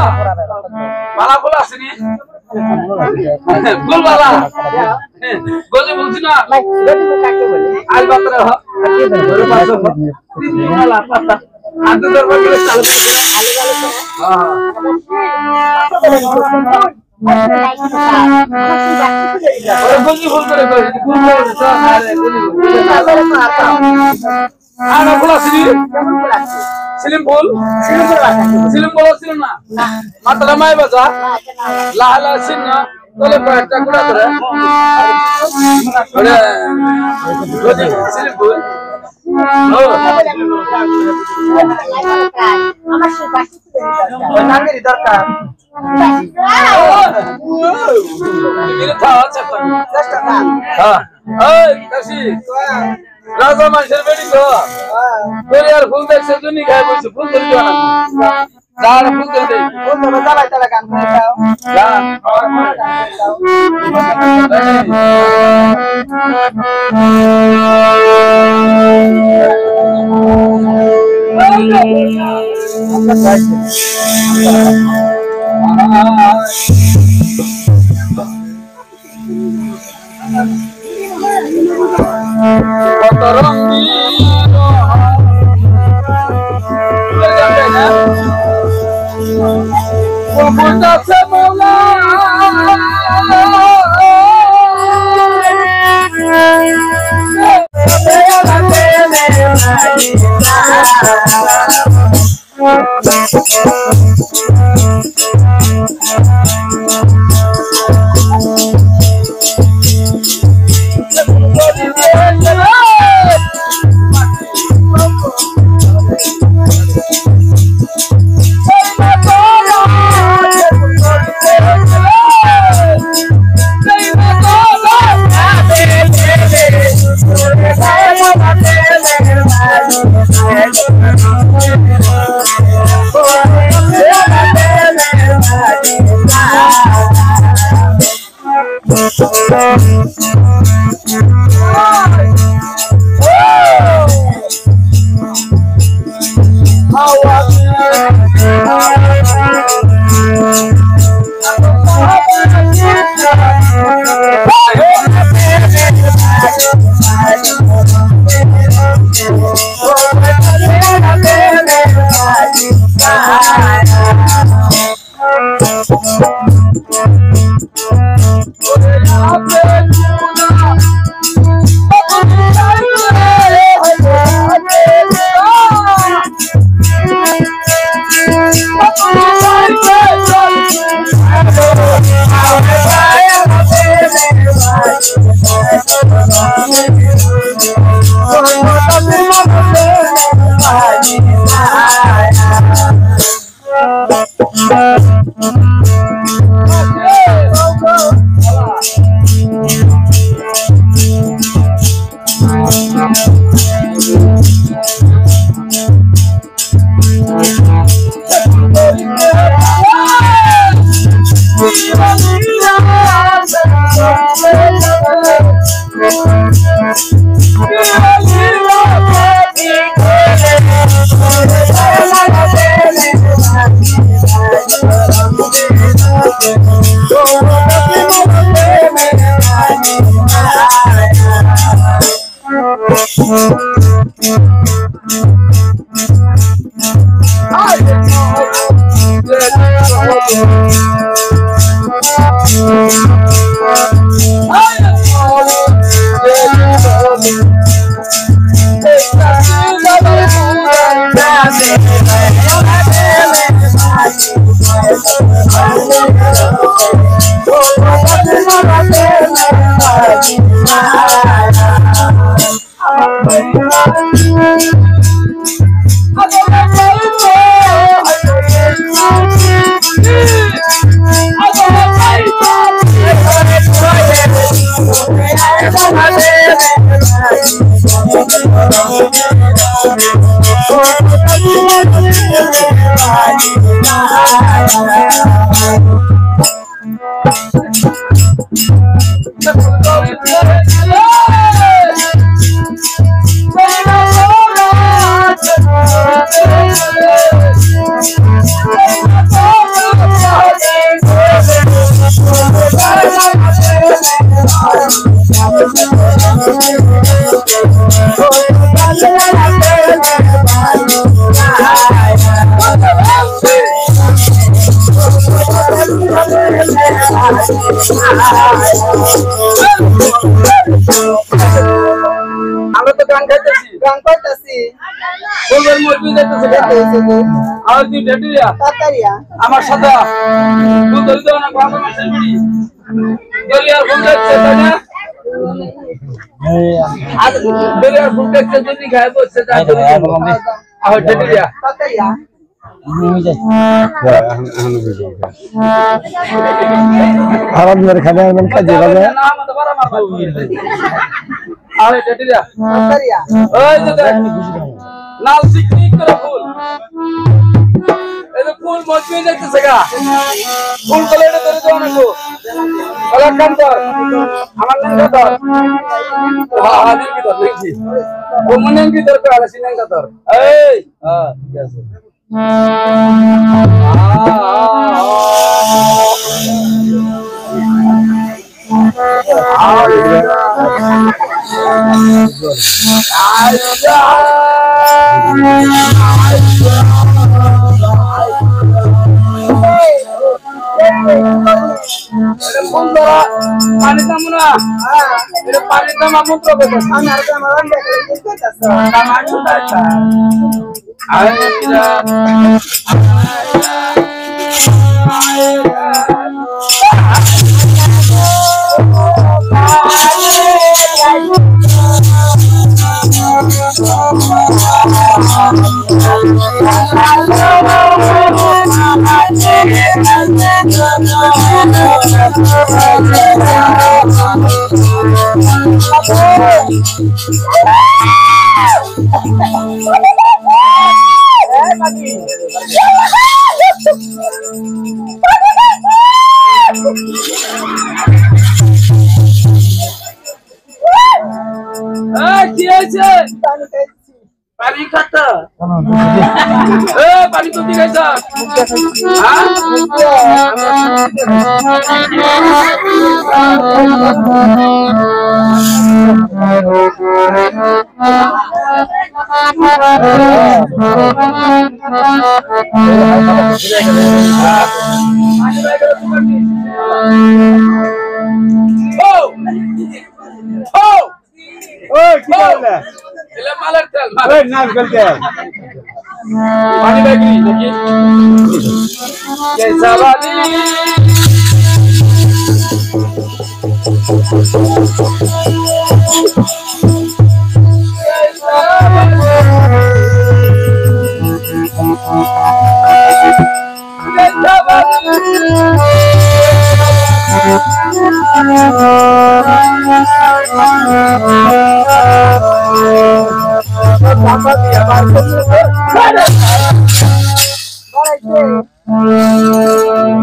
মালা ফুল আসেনি ফুল মালা গজে বলছি না ভাই রবি কাকে বলে আজ বাতরা হ মালা পাতা আজ দরবার করে চালু করে আলু আলু করে হ্যাঁ ওরে গজি ফুল করে কই ফুল করে তো আরে গজি আনা ফুল আসেনি সিলিম ফুল সিলিম ফুল ছিল না মাত্রা মাই বাজা লালা সিন না তোলে কয়েকটা গুড়া করে ওরে গজি সিলিম ফুল ও আমার সেই বাসি ফুলের নাঙ্গেরি দরকার এটা था চেষ্টা চেষ্টা না হ্যাঁ এই কাশি রাজা মানুষের বেটি তো তোর আর ফুল দেখছে জুনি খাই বসে ফুল ধরে দিও না যার ফুল ধরে দে বন্ধু জ্বালাই তালা গান করে দাও যা কত রঙিন বুঝাছে মৌলা আমরা তো গান গাইতেছি গান করতেছি ফুলের মধ্যে যাইতেছে আর তুই ডেটিয়া তাতারিয়া আমার সাথে তুই দলি দাও না বাবা মাসের বিড়ি দলিয়ার ফুল দেখছে তাই না আর দলিয়ার ফুল দেখছে যদি খায় বসে তা আর ডেটিয়া তাতারিয়া হারাম ধরে খাবে এমন কাজে হবে না আমাদের বড় মা আর ডেটিয়া তাতারিয়া ওই যে দেখ লাল চিকচিক করে ফুল এই যে ফুল মজবুত দেখতেছে গা ফুল কলে এটা ধরে দাও না গো কলা কাম কর আমার লেঙ্গা ধর হ্যাঁ দেখি তো দেখি ও মনে কি দরকার আছে লেঙ্গা ধর এই হ্যাঁ ঠিক আছে পানি দাম না এটা পানি দাম আমন তো বলে আমি আর আমার অন্ধ করে করতেছ আমার ছুটাইতা আইরা কি হয়েছে পানি খাতা পানি তো দিয়ে গেছে মালার তেল নাচ করতে पानी बैगी देखिए कैसा वाली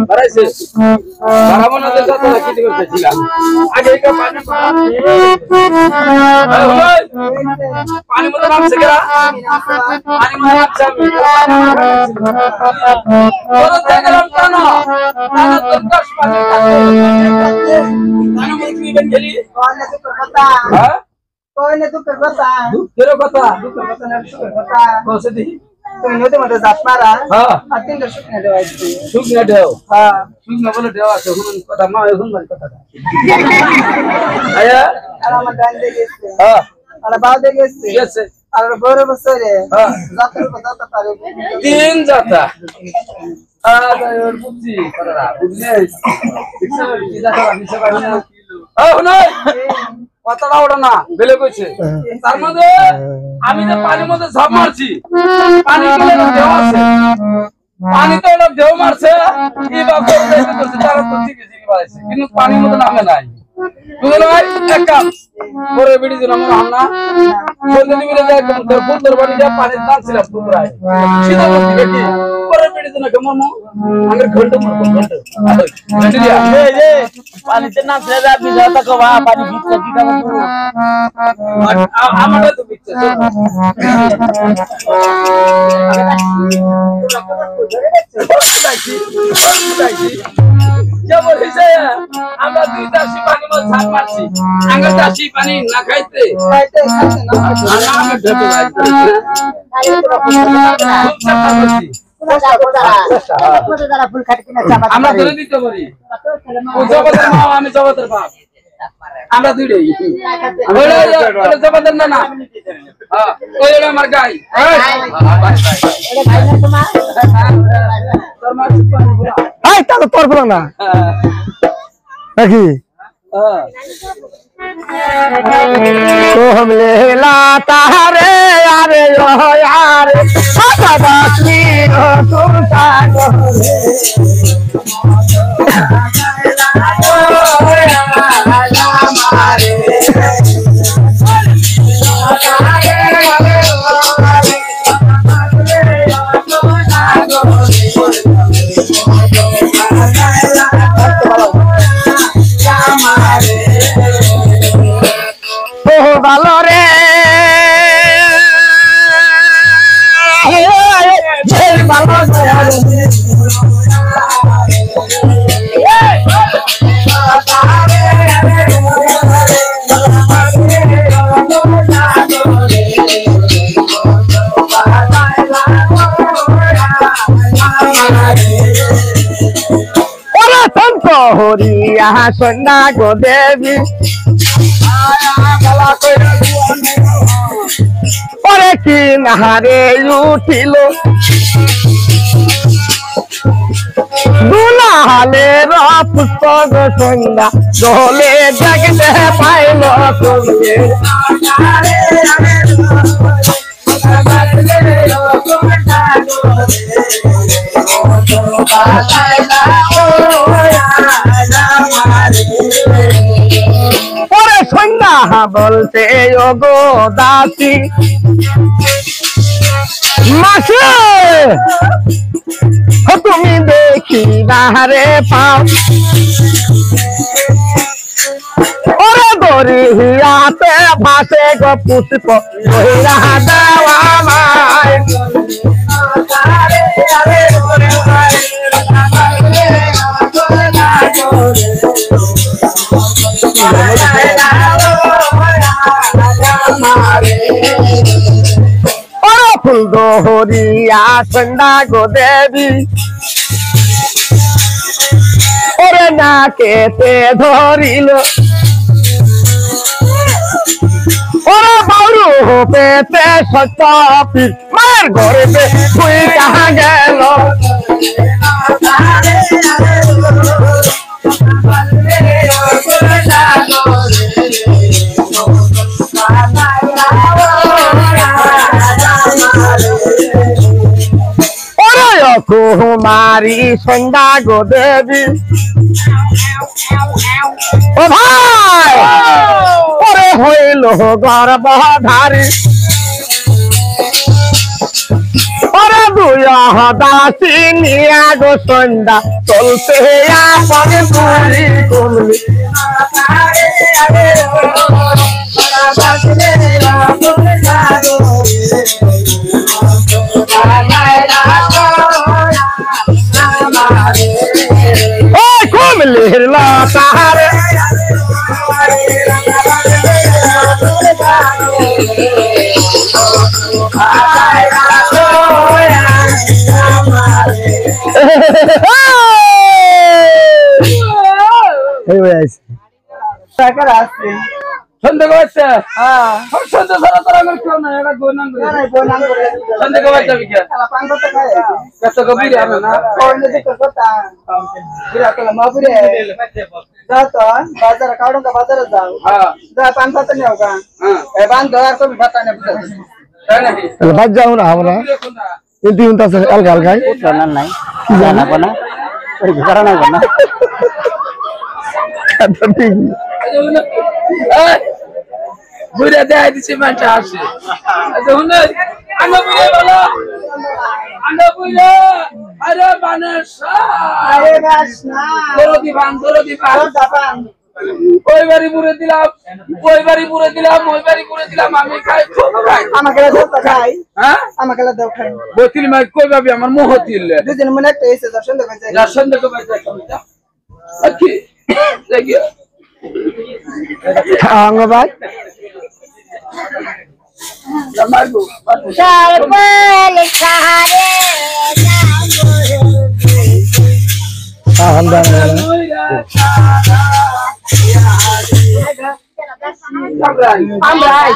Parece. Paramos na desa toda aqui de você tirar. Aje ka pani pani mo naam se kara. Pani mo naam sami. Toro te garam tano. Tano turkash pani khate. Tano mo ki ben geli. কোনে তো কথা Ha? কোনে তো কথা Tero kata. কথা না কথা Kose di. তুমি নদীর মধ্যে জাপ মারা Ha. আর তিনটা শুকনো দেওয়া আছে Sugna deo. হ্যাঁ Sugna bole deo আছে হুন কথা মা হুন মার কথা. Aya. আর আমার ডান দিকে গেছে Ha. আর বাও দিকে গেছে Yes. আর বড় বছরে হ্যাঁ। যাত্রা কথা পারে 3 যাতা ওর বুঝছি কথাটা বুঝলি কি যাতা দিছে পারি না নাই কথাটা ওটা না বেলে কইছে তার মধ্যে আমি যে পানির মধ্যে ঝাঁপ মারছি পানি গেলে দেহ আছে পানি তো ওরা দেহ মারছে এই বাবা যাইতে করছে তারা তো ঠিক আছে পাইছে কিন্তু পানির মধ্যে নামে নাই বুঝলো ভাই এক কাম পরে বিড়ি দিন আমরা হামনা বলতে নিবিলে যায় কোন তোর ফুলর বাড়ি যা পানি টানছিল পুরাই সিধা করতে বেটি পরে বিড়ি দিন কেমন আগে ঘন্টা ঘন্টা ঘন্টা এই যে পানিতে না ছেড়ে যা বিজাতা কবা পানি ভিতরে কি কাম আমাটা তো ভিতরে আমরা দুই চাষি পানি মধ্যে ঝাঁপ মারছি আগে চাষি পানি না খাইতে আমরা ধরে দিতে পারি আমি জগতের বাপ আমরা দুইটাই জগতের না না ওই আমার গাই তাহলে তোর বলো না নাকি तो हम ले लाता रे यारे यो यारे सादा बासनी हो तुम सागो ভালো রে হরিয়া সন্ধ্যা গো দেবী পরে কি নাহারে উঠিল দুলাহালের পুষ্পক সন্ধ্যা দলে দেখতে পাইল তুমি পরে সন্ধ্যা বলতে ওগো দাসী মাসে তুমি দেখি বাহারে পাও ওরে গরিয়াতে ভাসে গো পুষ্প কইরা দেওয়া মায় ফুল দোহরিয়া সন্ধ্যা গো দেবী ওরে না কেতে ধরিল ওরে বাউরু পেতে সত্যি মায়ের ঘরে তুই কাহা গেল কুমারী সন্ধ্যা গো দেবী ও ভাই ওরে হইল গর্ভধারী ওরে দুয়া দাসী নিয়া গো সন্ধ্যা চলতে আপন পুরি কুমলি কুমলির লতারে টাকা আছে সন্ধ্যা করছে সন্ধ্যা ছাড়া তোর আমার কেউ নাই এটা গোনান করে না বই নাম করে সন্ধ্যা কবে যাবি কে খেলা পান করতে খায় কত কবি আমি না কোন দিকে কথা বিরা কলা মাপুরে যাও তো বাজার কাউডন का बाजार जाओ হ্যাঁ যা পান পাতা নিও গা হ্যাঁ এ বান ধর কবি পাতা নে বুঝা তাই নাকি তাহলে বাদ যাও না আমরা কিন্তু ইউনটা আছে আলগা আলগাই জানা নাই কি জানা কোনা ওই ঘর না কোনা তো ঠিক বুড়া দেয় দিছি মানটা আসে আচ্ছা হুন আঙ্গা বুড়া বলো আঙ্গা বুড়া আরে বানেশা আরে বাস না দরদি বান জাপান ওই বাড়ি পুরে দিলাম ওই বাড়ি পুরে দিলাম আমি খাই খুব খাই আমাকে দাও খাই হ্যাঁ আমাকে দাও খাই বতিল মাই কই ভাবি আমার মোহতিল দুদিন মনে একটা এসে দর্শন দেখাইছে রাশন দেখো ভাই ওকে দেখি আঙ্গ ভাই মারবো সর্বল সারে হামদা আমরাই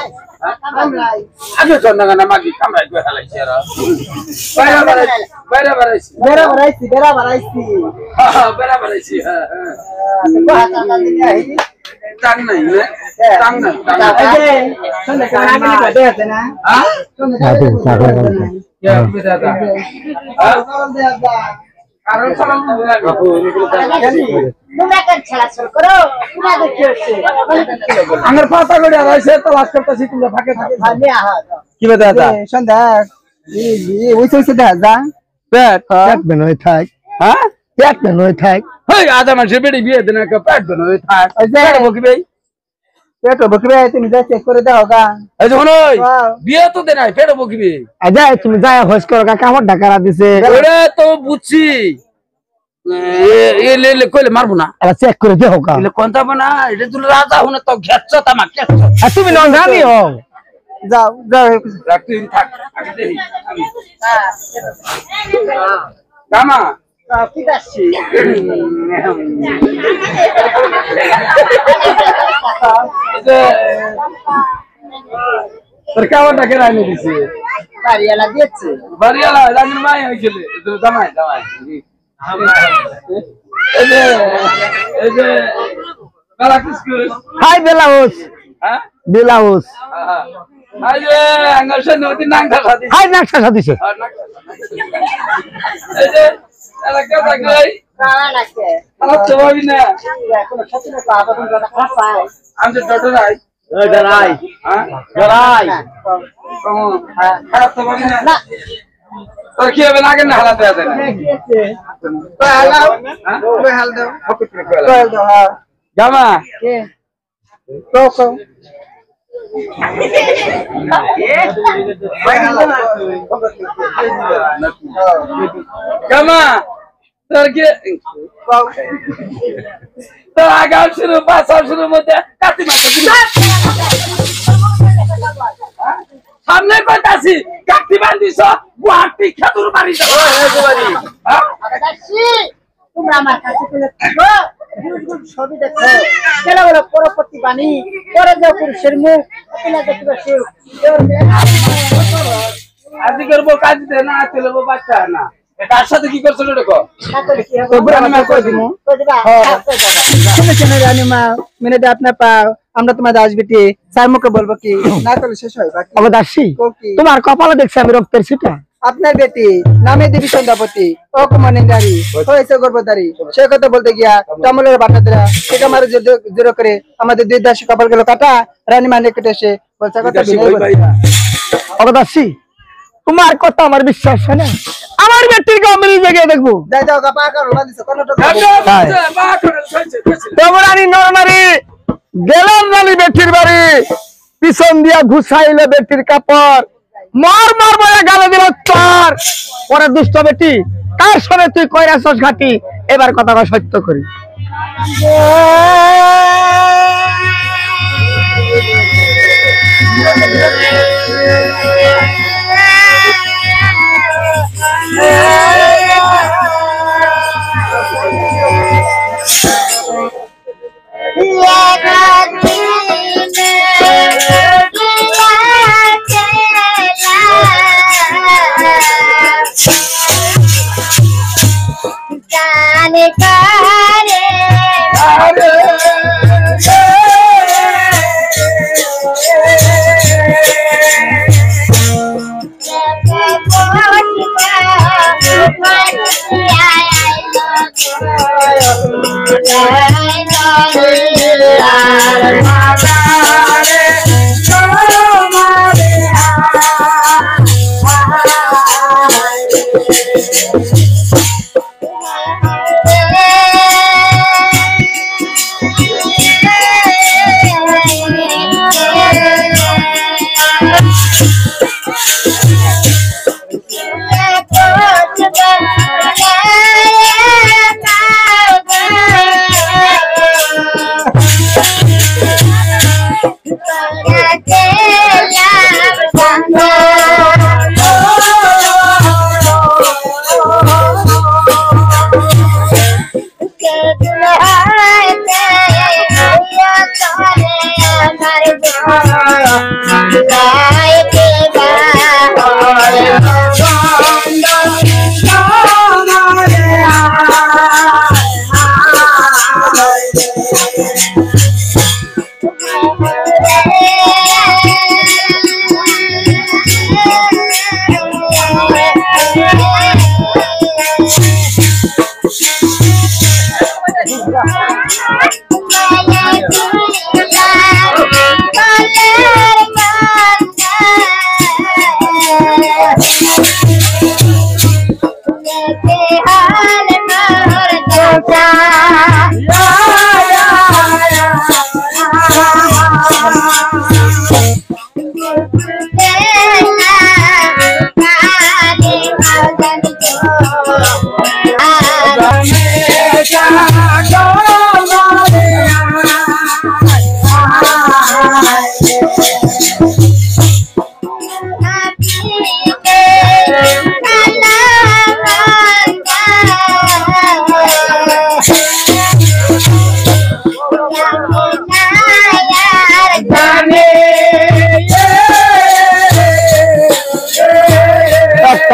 আমরাই আগে চন্না গানা মাগি কামরাই কই হালাইছি আর বাইরে বাড়াইছি বেরা বাড়াইছি বেড়া বাড়াইছি হ্যাঁ বাহাতা নাই টাং নাই না টাং না এই যে সন্ধ্যা কানা আগে কাটে আছে না হ্যাঁ সন্ধ্যা কে বিদাতা কারণ সালাম তোমরা কেন খেলাধুলা করো তোমরা দেখছো আমার পাতা করে আইছে তো লাস্ট করতেছি তোমরা ফাঁকে থাকে ভালো আহার কি বিদাতা সন্ধ্যা ওই সইছে দেখা যা পেট পেট বেনই থাক হ্যাঁ পেট বেনই থাক হেই আদা মাসে বেড়ি বিয়ে দেনা কা পেট বনই থাক ওই যে বকি ভাই পেট বকরে তুমি যা চেক করে দাও গা এই যখন ওই Wow. বিয়ে তো দেনাই পেট বকি ভাই আজা তুমি যায় হস করো কামড় ডাকারা দিছে ওরে তো বুঝছি এ লে লে কইলে মারবো না এলা চেক করে দেও কা এলে কোনটা বনা এটা তুই রাজা হুনে তো ঘেচ্ছ তামা ঘেচ্ছ আর তুমি নন জানিও যাও যাও রাখ তুই থাক আগে দেখি আমি কামা কি আসছি তোর কামড়টা কে রাইনে দিছে বাড়িওয়ালা দিয়েছে বাড়িওয়ালা রাজের মাই হইছিল তো জামাই এই যে বেলা কিসকু হাই বেলাউস হ্যাঁ বেলাউস এই যে আঙ্গাসে নদী নাঙ্গা খাদি হাই নাকশা দিছে এই যে এলাকা থাকই খাওয়া লাগছে আমার তো ভাবি না এখন সত্যি না আবেদন করা খারাপ পায় আমি তো ডক্টর আই ডরাই হ্যাঁ ডরাই খারাপ তো ভাবি না তোর কি হবে না আগে না হালাতে আছে না হালাও হ্যাঁ ওই হাল দাও হকুত করে কল দাও হ্যাঁ জামা কে কো কো জামা তোর কি তোর আগাম শুরু পাঁচাও শুরুর মধ্যে কাতি মারতে সামনে কইতাছি কাটি বান্ধিছ গুয়াহাটি খেতুর বাড়ি যাবো দাসি তোমরা আমার কাছে চলে থাকো ছবি দেখো কেলা বলো পরপতি বাণী পরে যাও পুরুষের মুখ তোমরা দেখবে সুখ আজি করবো কাজ দে না চলবো বাচ্চা না তার সাথে কি করছো দেখো मैंने अपना पाओ আমরা তোমার দাস বেটি স্যার মুখে বলবো কি না করলে শেষ হয় বাকি অবদাসী কোকি তোমার কপালে দেখছি আমি রক্তের ছিটা আপনার বেটি নামে দেবী সন্ধ্যাপতি ও কুমানিন্দারি হয়েছে গর্ভধারী সে কথা বলতে গিয়া টমলের বাটা দিলা সেটা মারে জোর করে আমাদের দুই দাসী কপাল গেল কাটা রানী মানে কেটে এসে বলছে কথা অবদাসী তোমার কথা আমার বিশ্বাস হয় না আমার বেটির গামিনী জায়গায় দেখবো যাই যাও গা পা করো বাদিস কর্ণাটক তোমরানি নরনারী গেলাম নানি বেটির বাড়ি পিছন দিয়া ঘুষাইলে বেটির কাপড় মার মার বলে গালে দিল চার পরে দুষ্ট বেটি কার সঙ্গে তুই কইরাছস ঘাটি এবার কথাটা সত্য করি Yeah,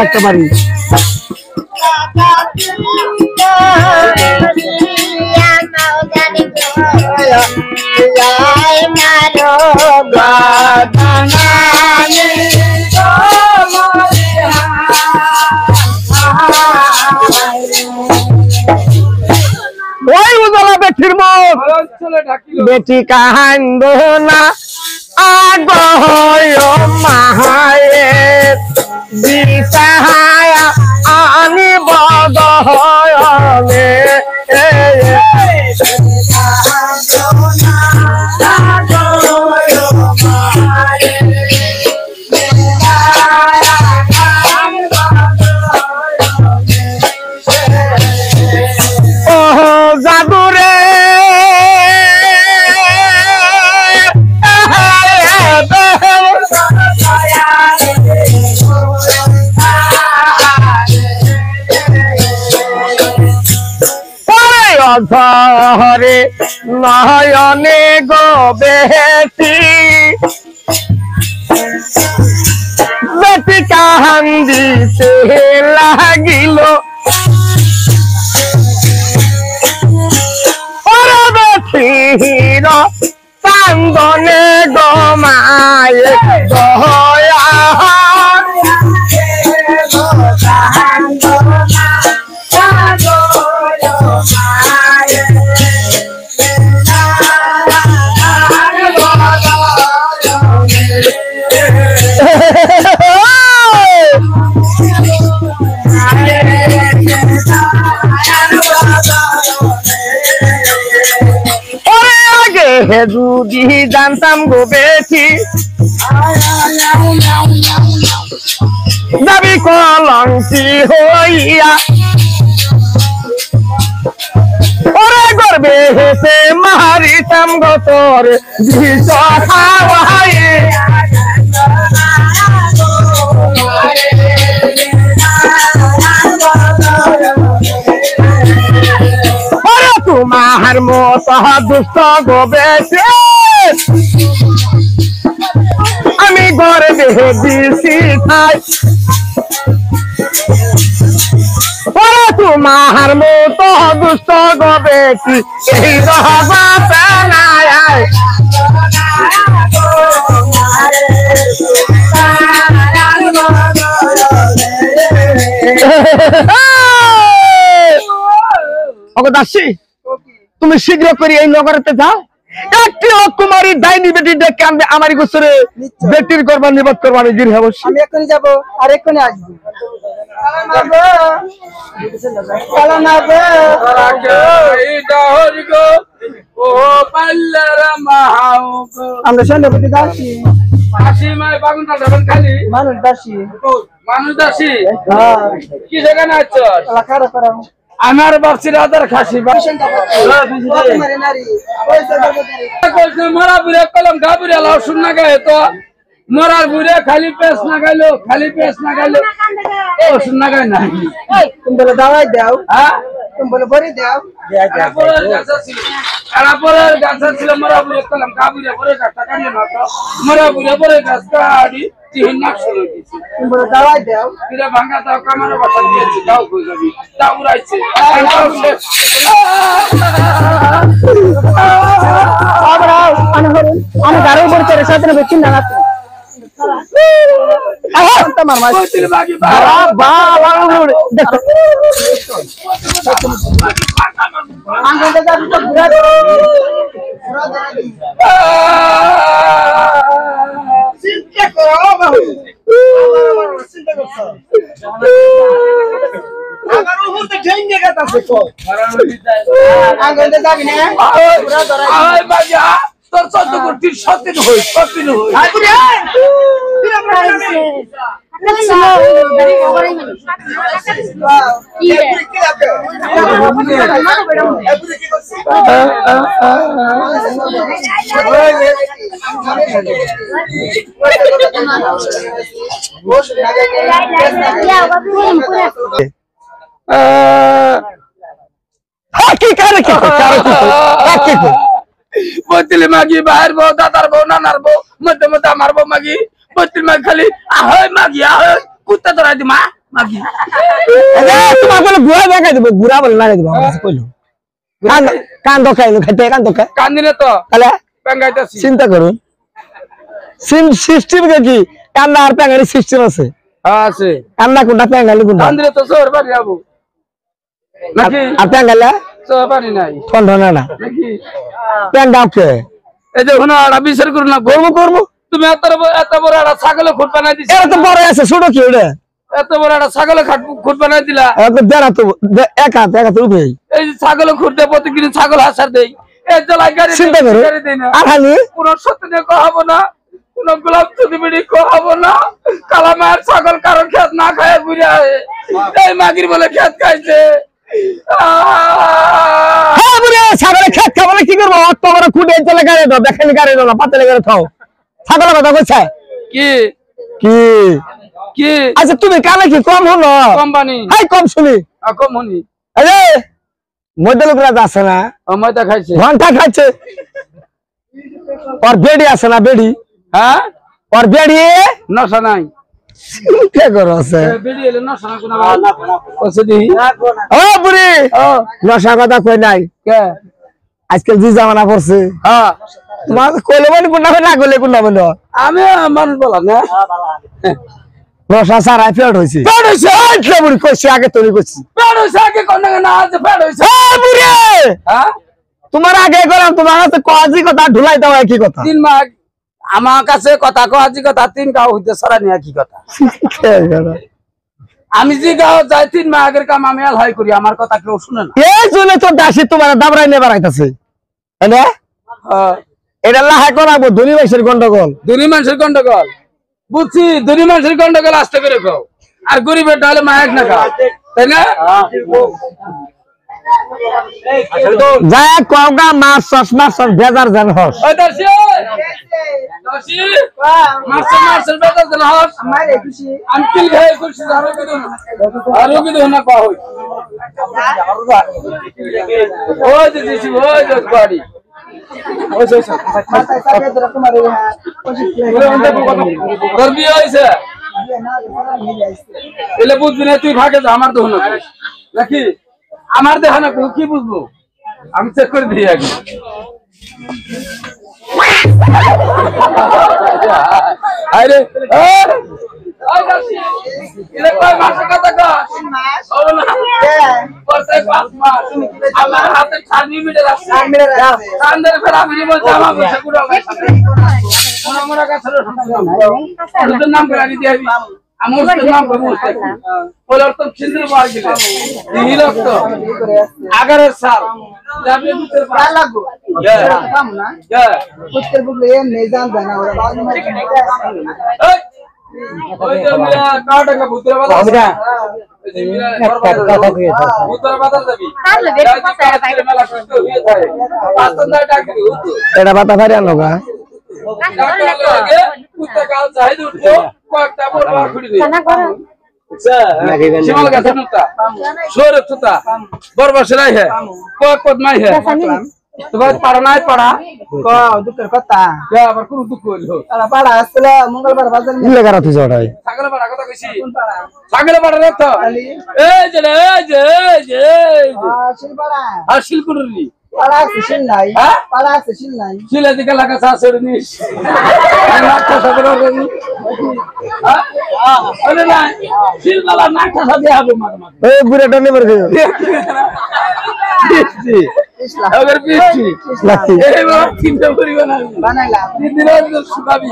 একটা বাড়ি ওই উজলা বেঠির মুখ বেটি কান্দ না আগয় মাহায়ের দিশায়া আনি বদহয়নে জাদুরে অধরে নয়নে গো বেটি বেটি কান্দিতে লাগিল বেঠির কান্দনে গো মায়ে দয়া যদি জানতাম গো বেশি দাবি কলঙ্কি হইয়া ওরে গর্বে হেসে মারিতাম গো তোর বিষ খাওয়াই তোমার মতো দুষ্ট গো বেশি আমি গর্বে দিছি খাই ওরে তোমার মতো দুষ্ট গো বেশি এই রহবাতে নাই দাসী তুমি শীঘ্র করে এই নগরেতে যাও একটি বেটি ডেকে আনবে আমার গোসরে বেটির কোরবানি নিবাদ কোরবানি গিরহে বসি আমি এক্ষুনি যাবো আর এক্ষুনি আসবো কালাম আবো ও পাল্লারা মাহাও আমরা সন্ধ্যাপতি দাসী আসি মানে বাগুনটা যাবেন খালি মানুষ দাসী মানুষ দাসি হ্যাঁ কি সেখানে আছস খারাপ খারাপ আমার বাপসি রাজার খাসি নারী কইছে মরা বুড়ে কলম ঘা বুড়ে লাও শুন না গায়ে তো মরার বুড়ে খালি পেস না গাইলো ও শুন না গায় না তুমি বলে দাওয়াই দাও হ্যাঁ তুমি বলে বড়ি দাও পরের গাছ ছিল মরা বুড়ে কলম ঘা বুড়ে পরে গাছটা কাটিয়ে না তো মরা বুড়ে পরে গাছ কাটি তিন নাক শুরু দিয়েছি তুমি বলে দাওয়াই দাও কিরা ভাঙা দাও কামারে বাসা দিয়েছি দাও কই যাবি দাও উড়াইছে আমি গাড়ি পড়তে রে সাথে বেশি না তোমার মা কইছিল বাকি দেখো আঙ্গলটা যাবি তো ঘুরা চিন্তা করো বাবু চিন্তা করছো আমার উপরে ঠেঙ্গে গাতাছে তো আঙ্গলটা যাবি না আয় বাজা তোর চোদ্দ কোটি সত্যি হই বতিলে মাগি বাহির বউ দাদার বউ নানার বউ মধ্যে মধ্যে আমার বউ মাগি বতিল মাগি খালি আহয় মাগি আহয় কুত্তা ধরাই দি মা মাগি তোমার বলে গুড়া দেখাই দেবো গুড়া বলে লাগাই দেবো আমার কাছে কইলো কান দোকাইলো খাইতে কান দোকাই কান্দিনে তো তাহলে পেঙ্গাইতাছি চিন্তা করুন সিস্টেম কি কান্না আর পেঙ্গালি সিস্টেম আছে আছে কান্না কোনটা পেঙ্গালি কোনটা কান্দিনে তো জোর বাড়ি যাবো নাকি আর পেঙ্গালা জোর বাড়ি নাই ঠন্ডা না নাকি পেঙ্গাকে এই যে ওখানে আড়া বিচার করুন না করবো তুমি এত বড় একটা ছাগলে খুঁট বানাই দিছো এরা তো বড় আছে ছোট কি ওটা এত বড় একটা ছাগলে খুঁট বানাই দিলা দেড়া তো এক হাত উঠে এই যে ছাগলে খুঁট দেয় প্রতিদিন ছাগল হাসার দেই এই জেলায় গাড়ি চিন্তা করো গাড়ি দেই না আর খালি কোন সত্য নিয়ে কহাবো না কোন গোলাপ চুদি বিড়ি কহাবো না কালা মায়ের ছাগল কারো খেত না খায় বুড়ে এই মাগির বলে খেত খাইছে হ্যাঁ বুড়ি ছাগলের খেত খাবলে কি করবো অত বড় খুঁটে চলে গাড়ি দাও দেখালি গাড়ি দাও না পাতলে গাড়ি খাও ছাগলের কথা কইছে কি কি কি আচ্ছা তুমি কানে কি কম হলো কোম্পানি হাই কম শুনি কম হনি আরে মধ্যে লোকরা আছে না ময়দা খাইছে ঘন্টা খাচ্ছে और बेड़ी আছে না বেড়ি হ্যাঁ और बेड़ी নশা নাই কে করো আছে বেড়ি এলে নশা না কোন ওসে দি ও বুড়ি ও নশা কথা কই নাই কে আজকাল জি জামানা পড়ছে হ্যাঁ তোমার কইলে মানে কোন না কইলে কোন না আমি মানুষ বললাম না নশা সারা ফেড হইছে ফেড হইছে আইলে বুড়ি কইছি আগে তুমি কইছি ফেড হইছে আগে কোন না আজ ফেড হইছে ও বুড়ি হ্যাঁ তোমার আগে গেলাম তোমার কাছে কাজী কথা ঢুলাই দাও কি কথা তিন মাস আমার কাছে কথা কাজী কথা তিন গাও হইতে সারা নিয়া কি কথা আমি যে গাও যাই 3 মাস আগের কাম আমি আলহাই করি আমার কথা কেউ শুনে না এই জন্য তো দাসী তোমার দাবরাই নেবার আইতাছে এনে এটা লাহা করাবো ধনী মাইসের গন্ডগোল ধনী মানুষের গন্ডগোল বুঝছি ধনী মানুষের গন্ডগোল আসতে করে কও আর গরিবের ডালে মায়াক না খাও তাই না যা কওগা মাছ চশমা সব বেজার জান হস ওই দাসি দাসি মাছের বেজার জান হস মারে খুশি আঙ্কেল ভাই খুশি আরো কি না পাও ওই দিছি ওই দস বাড়ি ওই সই মাথায় চাপে ধরে তোমার এই হাত তোর বিয়ে হইছে এলে বুঝবি না তুই ভাগে যা আমার দোহ না নাকি আমার দেখা না কি বুঝবো আমি চেক করে দিই আগে আরে ওই দাসি এলে কয় মাসের কথা কস হবে না করতে 5 মাস আমার হাতে 4 মিনিট আছে 4 মিনিট আছে কান্দের ফেরা আমি বলতে আমার বসে গুড়া আমরা কাছে ওদের নাম করে আনি দিয়ে আমার নাম করে বলে তো চিন্তা বার গেলে এই রক্ত আগারের সাল যাবে ভিতর क्या लागू काम ना যা कुछ कर बुले नहीं जान देना और बाद में ওই যে মিয়া কাটা কা ভূতের বাজার আমরা ওই যে মিয়া কথা কই ভূতের বাজার যাবি মেলা কষ্ট হয়ে যায় পাঁচটা ডাক দিবি এটা বাতা ফারি আনলো গা কুত্তা কাল চাই উঠবো কয়েকটা বড় খুঁড়ি দিই শিমল গাছের নুতা সোরে তুতা বরবাসে নাই হে কয়েক পদ মাই হে তোমার পাড়া নাই পাড়া को दुकर कता আবার কোন দুঃখ হইলো अरे पाड़ा असला मंगलवार बाजार में ইলে গারা তুই জড়াই ছাগল পাড়া কথা কইছি पाड़ा ছাগল পাড়া রে তো এই যে शिल पाड़ा হাসিল কুড়ি पाड़ा से शिल नहीं हाँ? पाड़ा से शिल नहीं শিলা দিকে লাগা সাসের নিস নাকটা সাগর রে আরে না শিল মালা নাকটা সাথে হবে মার মার এই বুড়াটা নেবার গেল इसला अगर पीछे লাকি ए बाप चिंता करी बना बनाला दिन रात सुनाबी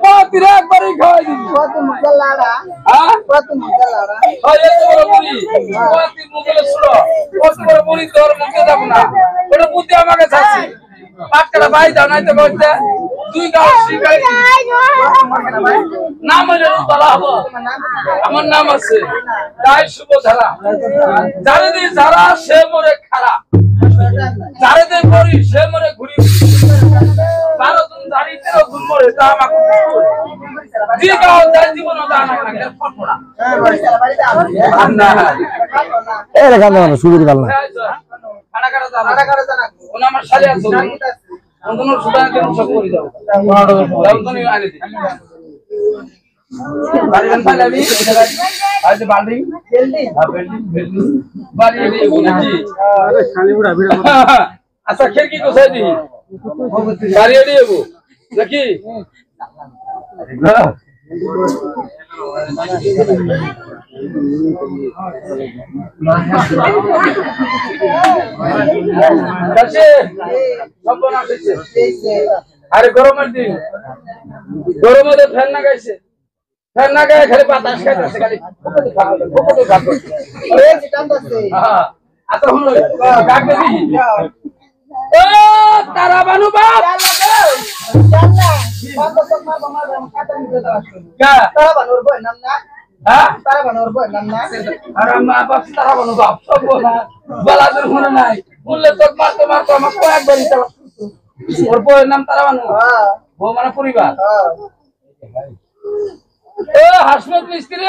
बहुत एक बार ही खावा दी को तो मुगल लाड़ा हां को तो मुगल लाड़ा और ये तो बुरी बहुत ही मुगल सुनो बहुत बड़ा बुरी दौर मुके दाब ना बड़ा बुद्धि আমাকে ছাছি পাটকলা ভাই দাও নাই তো কইতে দুই গাও শিখাই নাম হলো বলা হবো আমার নাম আছে তাই শুভ ধারা জানে দি যারা সে মরে খারা যারে দে করি সে মরে ঘুরি 12 জন দাঁড়িয়ে 13 জন মরে তা আমাকে দি গাও যাই জীবন দানা লাগে ফটফড়া না এই রে গান শুরু দিলাম না খানা খানা দাও लाड़ा करे जाना ওনা আমার শালি আছে ওন্দন সুদান কেন সব করি দাও দাও তো নি আনে দি বাড়ি গান পালাবি আজ বাল্ডিং जल्दी बिल्डिंग बारी रे बुनाजी अरे खाली बुढ़ा बिड़ा अच्छा खिड़की को सही दी बारी रे वो देखी कैसे सब बना कैसे अरे गरमेर दिन गरम में फैन ना कैसे फैन ना गाए खाली बातास खाइतेছে খালি ফকতে খাবো अरे चिकन तो से হ্যাঁ আচ্ছা হলো কাক দেবি ও তারা বানু বাপ चलना बात तो सब मार मार काटा निकल जाओ কা तारा बनोर बोल नाम ना হ্যাঁ तारा बनोर बोल नाम ना আর মা বাপ তারা বানু বাপ সব না বালাদের মনে নাই বললে তো মারতে মারতে আমার কয়েকবারই চালা ওর বউয়ের নাম তারা বানু हां বউ মানে পরিবার हां ও হাসমত মিস্ত্রি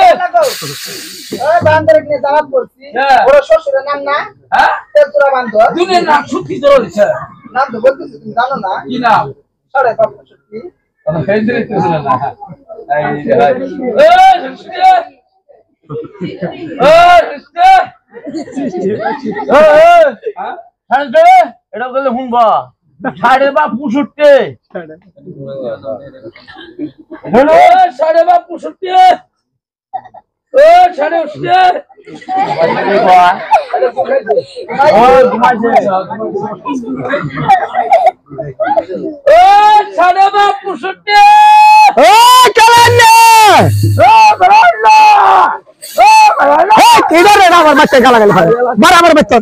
अरे बांधर ने जवाब করছি হ্যাঁ বড় শ্বশুরের নাম না হ্যাঁ তে তোরা বান্ধর দুনিয়ার নাম সুখী জোর দিছে নাম তো বলতেছিস তুমি জানো না কি নাম সাড়ে বাপ সত্যি হেন্দ্রিক তুই না এই রে ও সুখী ও সুখী হ্যাঁ শান্ত এটা বলে শুনবা সাড়ে বা 65 হ্যালো সাড়ে বাপ 65 ও সাড়ে 65 ও ঘুমাইছে ও সাড়ে বাপ 65 ও চালান্নে ও বড়লা ও বড়লা ইধর রে আমার বাচ্চা গালা গালি ফারে মার আমার বাচ্চা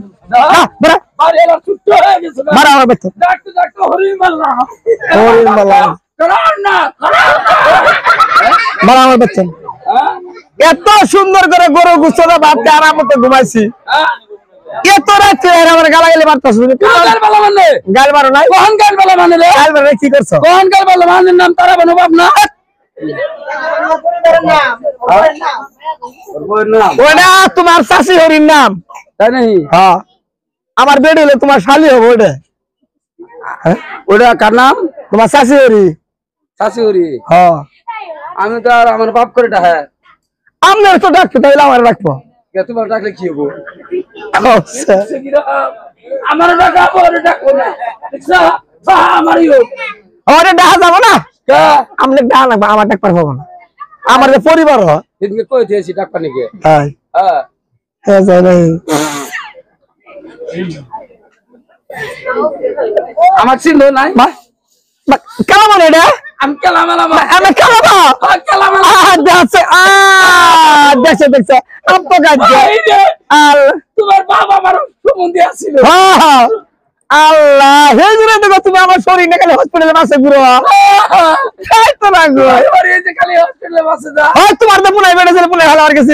মার আরে এরা ছুট্টো হয়ে গেছে মার আমার বাচ্চা ডাক্তার ডাক্তার হরি মাল্লা ওরে মালা করান না মার আমার বাচ্চা হ্যাঁ এত সুন্দর করে গরু গুছানো ভাবতে আরামতে ঘুমাইছি হ্যাঁ এত রাতে আর আমার গালা গালি মারতাছ গাল বালা মানে গাল মারো নাই কোন গাল বালা মানে রে গাল মারো কি করছো কোন গাল বালা মানে নাম তারা বানু বাপ না ওটা তোমার শাশি হরির নাম তাই নাই হ্যাঁ আমার বেড হলে তোমার শালি হবে ওটা ওটা কার নাম তোমার শাশি হরি শাশি হরি হ্যাঁ আমি তো আর আমার বাপ করে ডাকে আপনার তো ডাকতো তাইলে আমার রাখবো কে তোমার ডাকলে কি হবো আচ্ছা। আমার ডাকাবো ওরে ডাকবো না দেখছা আমারই হোক আমারে ডাকা যাবো না কে আপনি ডাকা লাগবে আমার ডাক পারবো না আমার যে পরিবার হয় এদিকে কই দিয়েছি ডাকবা নাকি হ্যাঁ হ্যাঁ হ্যাঁ যাই নাই আমার ছিল নাই কেন মানে এটা আমি কেলামেলাম আমি খেলাবো দেখছে দেখছে আপ তো গাছে আর তোমার বাবা আমার সম্বন্ধে আসছিল আল্লাহ হে জন্য দেখো তুমি আমার শরীর না খালি হসপিটালে বাসে ঘুরো তাই তো না গো ওরে এই যে খালি হসপিটালে বাসে যা হয় তোমার তো পুনাই বেড়েছে পুনাই হালার গেছে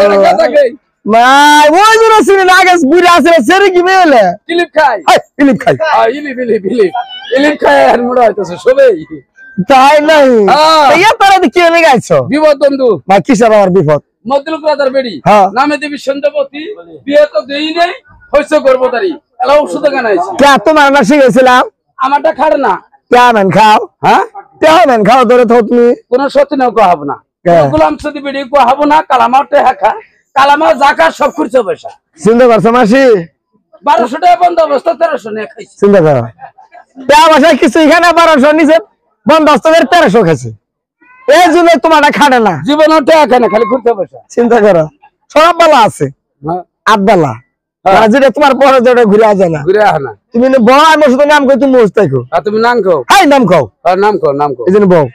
এর কথা কই মাই ওই জন্য শুনে না গেছে বুড়া আছে সেরে কি মেলে ইলিপ খাই ইলিপ খাই ইলিপ খাই আর মোড়া হইতাছে সবেই তাই নাই ইয়া তারা কি হয়ে গেছো বিপদ বন্ধু ভাই কিসের আমার বিপদ মদলুক রাজার বেড়ি হ্যাঁ। নামে দেবী সন্ধ্যাবতী বিয়ে তো দেই নাই হইছে গর্ভধারী এলা ওষুধ কেন আইছে কে তোমার না শিখেছিলাম আমারটা খাড় না কেমন খাও হ্যাঁ কেমন খাও ধরে তো তুমি কোন সত্যি নাও কহাব না কে? গোলাম সদি বেড়ি কহাব না কালামাওতে হাকা কালামাও জাকার সব খুরছে পয়সা চিন্তা করছো মাসি 1200 টাকা বন্ধ অবস্থা 1300 নিয়ে খাইছে চিন্তা করো দেওয়া বাসায় কিছু এখানে 1200 নিচে বন্দোবস্তের 1300 খাইছে এই জন্য তোমারটা খাটে না জীবনও টাকা খায় না খালি খুরছে পয়সা চিন্তা করো সব বেলা আছে হ্যাঁ আবদালা হ্যাঁ। যেটা তোমার পরে যেটা ঘুরে আসে না ঘুরে আহ না তুমি বউ আমার শুধু নাম কই তুমি মুস্তাই খাও আর তুমি নাম খাও হাই নাম খাও আর নাম খাও এই জন্য বউ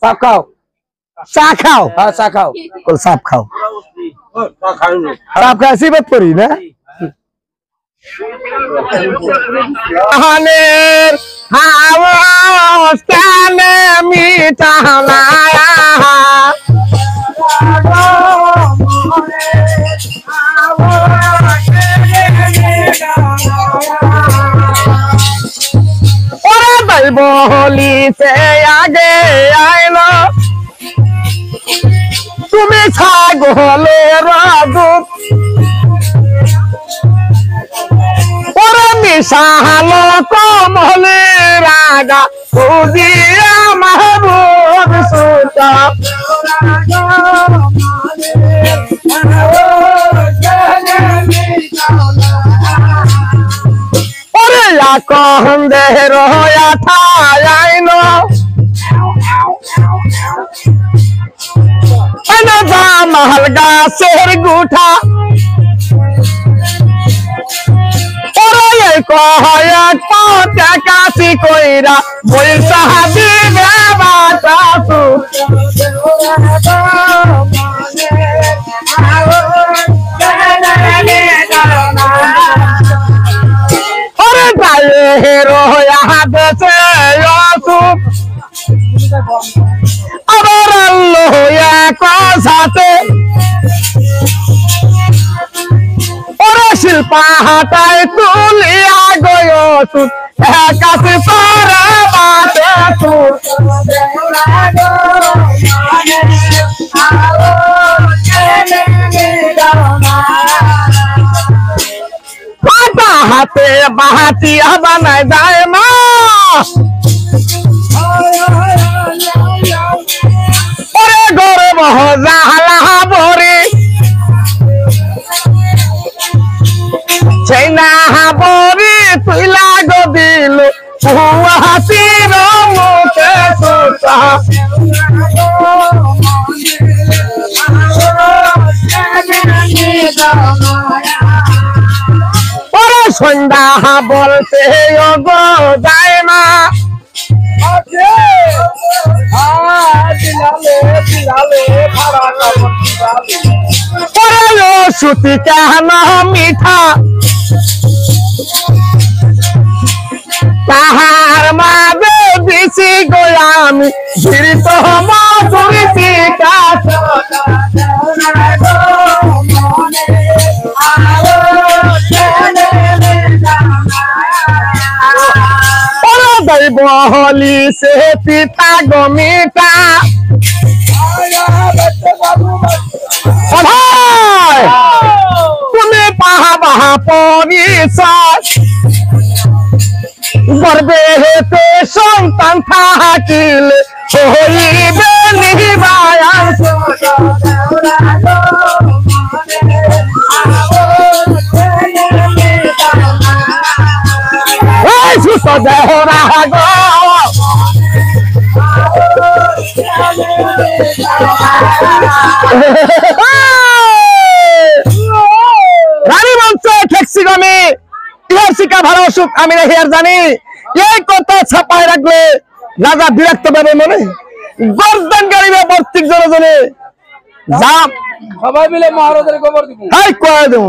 চা খাও চা খাও হ্যাঁ চা খাও সাপ খাও সাপ খাই সিবাত করি না আহানের হাওয়াস কানে মিঠা না ওরে ভাই বলি সে আগে আইলো তুমি ছাগলের রাজু ওরে মিশালো কমলে রাগা বুঝিয়া মাহবুব সুতা ওরে কখন দেহের হইয়া থাইলো জামাল গাছের গুঠা ওরে কয়েক পথে কাশি কইরা বৈশা দিবে বাতাসু ওরে গায়ে রোয়া দেশে অসুখ আবার আল্লাহ এক সাথে ওরে শিল্পা হাটায় তুলিয়া গয় সুখ কাছে পারা বাতে সুখ পাতা হাতে বাহাতিয়া বানায় যায় মা ওরে গরে মহজালা ভরে সেই না বরি তুই লাগো দিল হাসির মুখে সুতা ওরে সন্ধ্যা বলতে গো যায় না ওরে সুতি কেন মিঠা তাহার মাঝে দিছি গোলামি ঘিরিত মধুরিছি কাছ ওরে দৈব হলি সে পিতা গমিতা তুমি পাহা বাহা পরিচয় গর্বে হেতে সন্তান থাকিলে হইবে নিবায়ান এই সুস্থ দেহরা গো রানী মঞ্চ ঠেকছি গমি ইহার শিকা ভালো সুখ আমি রেখে আর জানি এই কথা ছাপায় রাখলে রাজা বিরক্ত পাবে মনে গর্দান গাড়িবে বর্তিক জনজনে যা সবাই মিলে মহারাজের খবর দিব হাই কয়ে দেব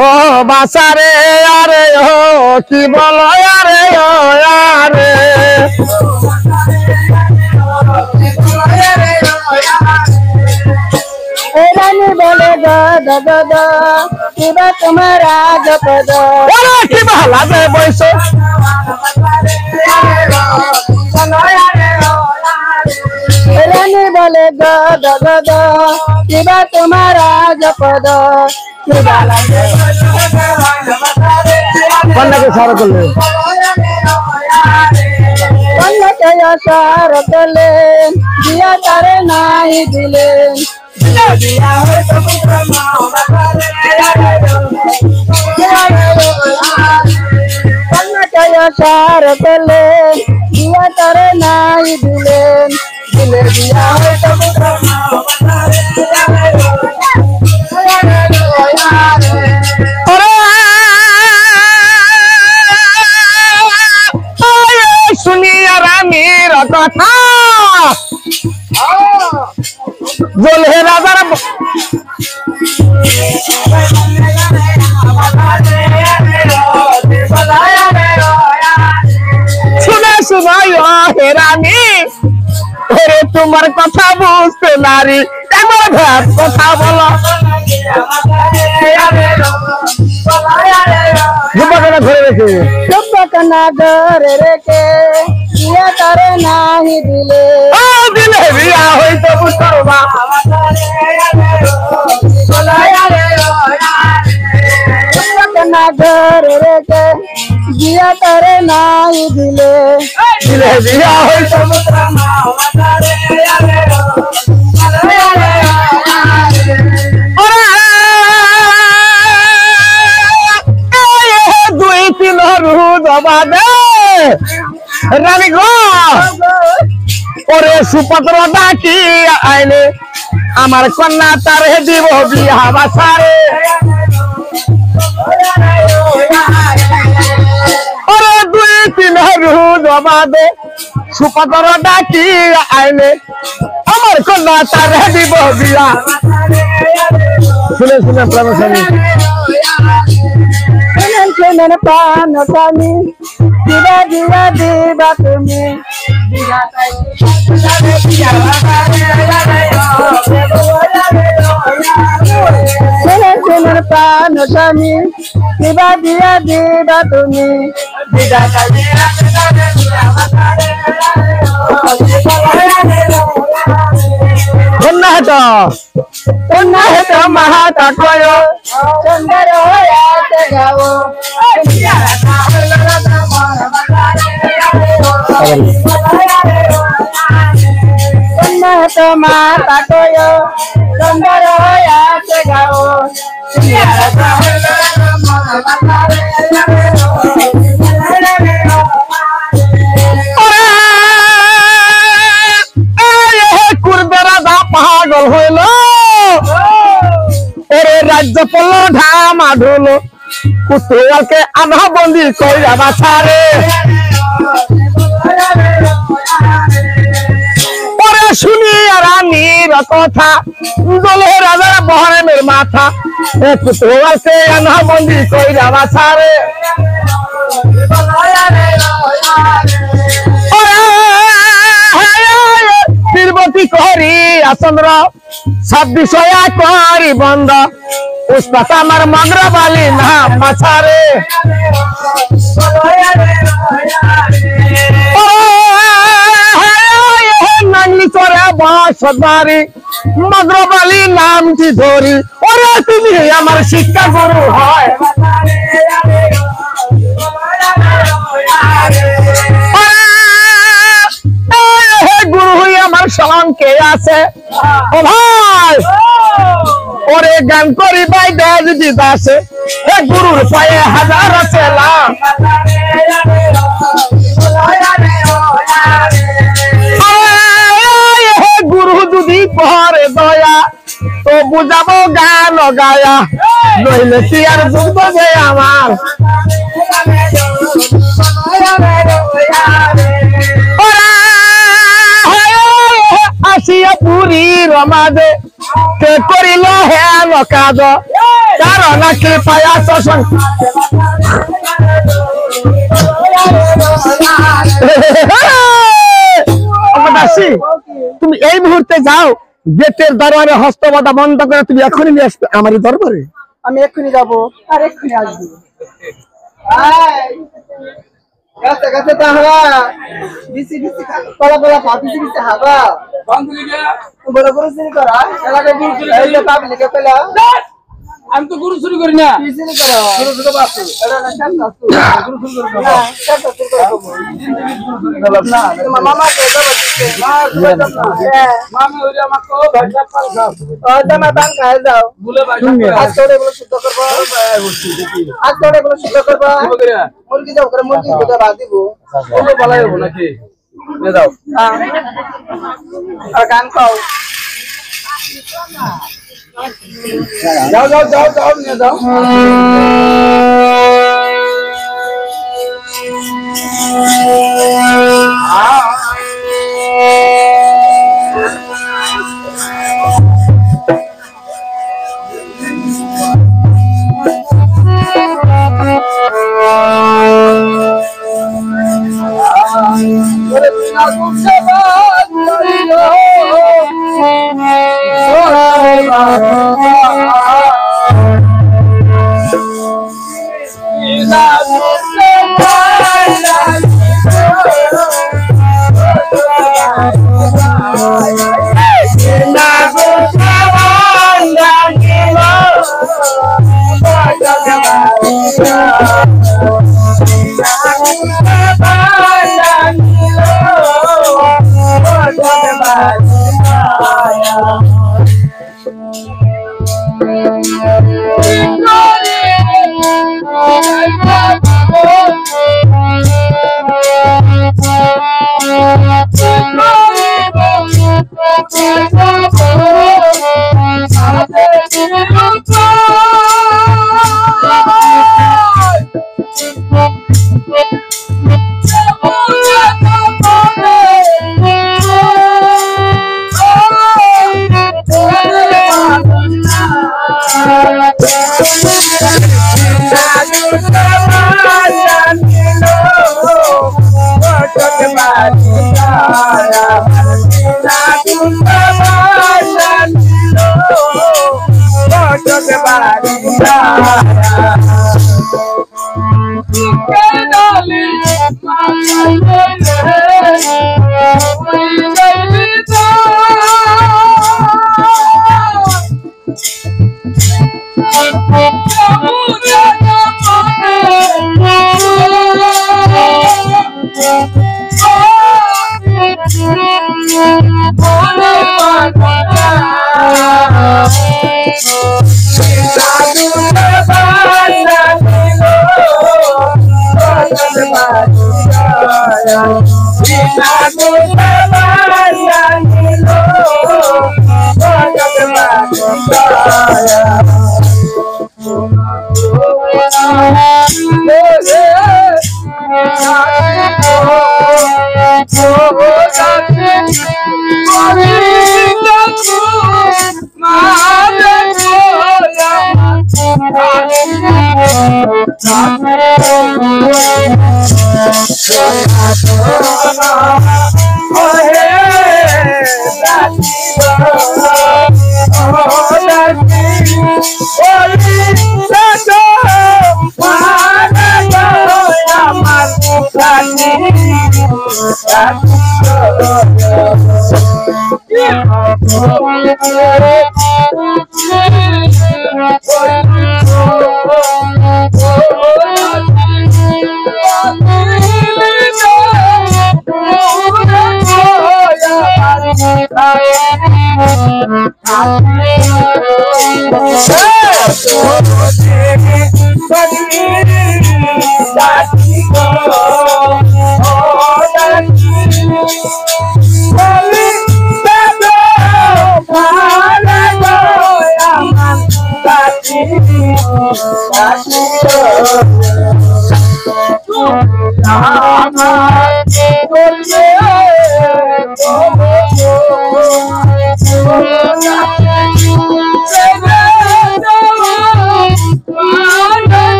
ও বাসারে আরে ও কি বলো আরে ও আরে রানী বলে গদ গদ কিবা তোমার রাজপদ ওরে কি ভালা যায় বয়স রানী বলে গদ গদ কিবা তোমার রাজপদ কিবা লাগে কন্যাকে সারা করলে কন্যাকে আসার করলেন দিয়া তারে নাই দিলেন কন্যাকে আসার করলেন দিয়া তারে নাই দিলেন দিলে দিয়া হয়তো শুনিয়া রানীর কথা জলহে রাজার শুনে শুনাই হে রানী ওরে তোমার কথা বুঝতে নারী এমন ভাব কথা বলো যুবকেরা ধরে রেখে চুপকনা ঘরে রেখে দিয়া তারে নাই দিলে দিলে বিয়া হইতো বুঝবা চুপকনা ঘরে রেখে দিয়া তারে নাই দিলে দিলে বিয়া হইতো দুই তিন রুদ বাদে রানী গো ওরে সুপত্র ডাকি আইলে আমার কন্যা তারে দিব বিয়া বাসারে ওরে দুই তিন রুদ বাদে সুপত্র ডাকি আইলে আমার কন্যা তারে দিব বিয়া শুনে শুনে প্রাণস্বামী শুনেন পান স্বামী দিবা দিবা দিবা তুমি শুনেন শুনেন পান স্বামী দিবা দিয়া দিবা তুমি কন্যা হেত কন্যা হেত মাহাতা কয় সুন্দর হইয়াতে গাও কন্যা তো মাতা কয় সুন্দর হইয়াতে গাও পাগল হইল ওরে রাজ্য পড়ল ঢামা ঢুল কুতুয়ালকে আধা বন্দি কইরা বাছারে ওরে শুনিয়া রানীর কথা দলে রাজার বহরের মাথা কুতুয়ালকে আধা বন্দি কইরা বাছারে তিরবতী করি চন্দ্র 26 করি বন্ধ উস্তাদ আমার মগ্রবালি না মাছারে নাংলি চরে বসবারি মগ্রবালি নামটি ধরি ওরে তুমি আমার শিক্ষা গুরু হয় গুরু হয়ে আমার সঙ্গে আছে ও ভাই ওরে গান করি ভাই যদি দাসে গুরুর পায়ে হাজার চেলা গুরু যদি পরে দয়া তো বুঝাবো গান গায়া নইলে কি আর বুঝবো যে আমার আসিয়া পুরীর মাঝে কে করিল হেন কাজ কারণ কৃপায় শোষণ তুমি এই মুহূর্তে যাও গেটের দরবারে হস্তবাদা বন্ধ করে তুমি এখনই নিয়ে আসবে আমার দরবারে আমি এক্ষুনি যাবো আর এক্ষুনি আসবো গাছে গাছে তাহরা বিসি বিসি কলা কলা পা বিসি বিসি হাবা বড় বড় চুরি করা এলাকায় গুরু চুরি এই যে পাবলিকে কইলা আমি তো গুরু চুরি করি না কি চুরি করো ছোট ছোট বাচ্চা এটা না শান্ত আছো গুরু চুরি করি না শান্ত আছো না তোমার মামা কে দাও দিতে মামা হইলে আমাকে ভাষা পাল খাও ও জামা বান খায় যাও বলে ভাষা আজ তোরে বলে শুদ্ধ করব আজ তোরে বলে শুদ্ধ করব মুরগি যাও করে মুরগি দুধে ভাত দিব বলে বলাই হবো নাকি নিয়ে যাও আর গান খাও যাও যাও যাও যাও নিয়ে যাও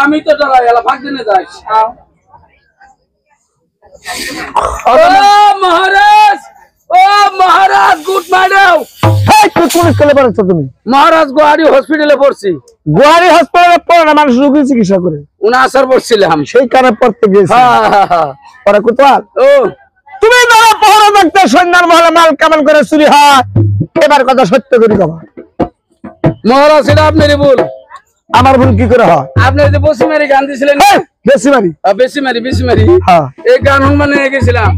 আমি তো ডরাই এলা ভাগ দিনে যাই মহারাজ গুড মর্নিং তুই কোন স্কুলে পড়াচ্ছ তুমি? মহারাজ গুয়াহাটি হসপিটালে পড়ছি গুয়াহাটি হাসপাতালে পড়ে না, মানুষ রোগী চিকিৎসা করে। 69 পড়ছিলাম সেই কারণে পড়তে গেছি। পরে কোথাও ও তুমি ধরো পহরা দেখতে সন্ধ্যার মহলে মাল কামান করে চুরি হয়, এবার কথা সত্য করি কবা। মহারাজ এটা আপনারই ভুল। আমার ভুল কি করে হয়? আপনি যে বসি মারি গান দিছিলেন বেশি মারি বেশি মারি হ্যাঁ। এই গান হুন মানে গেছিলাম,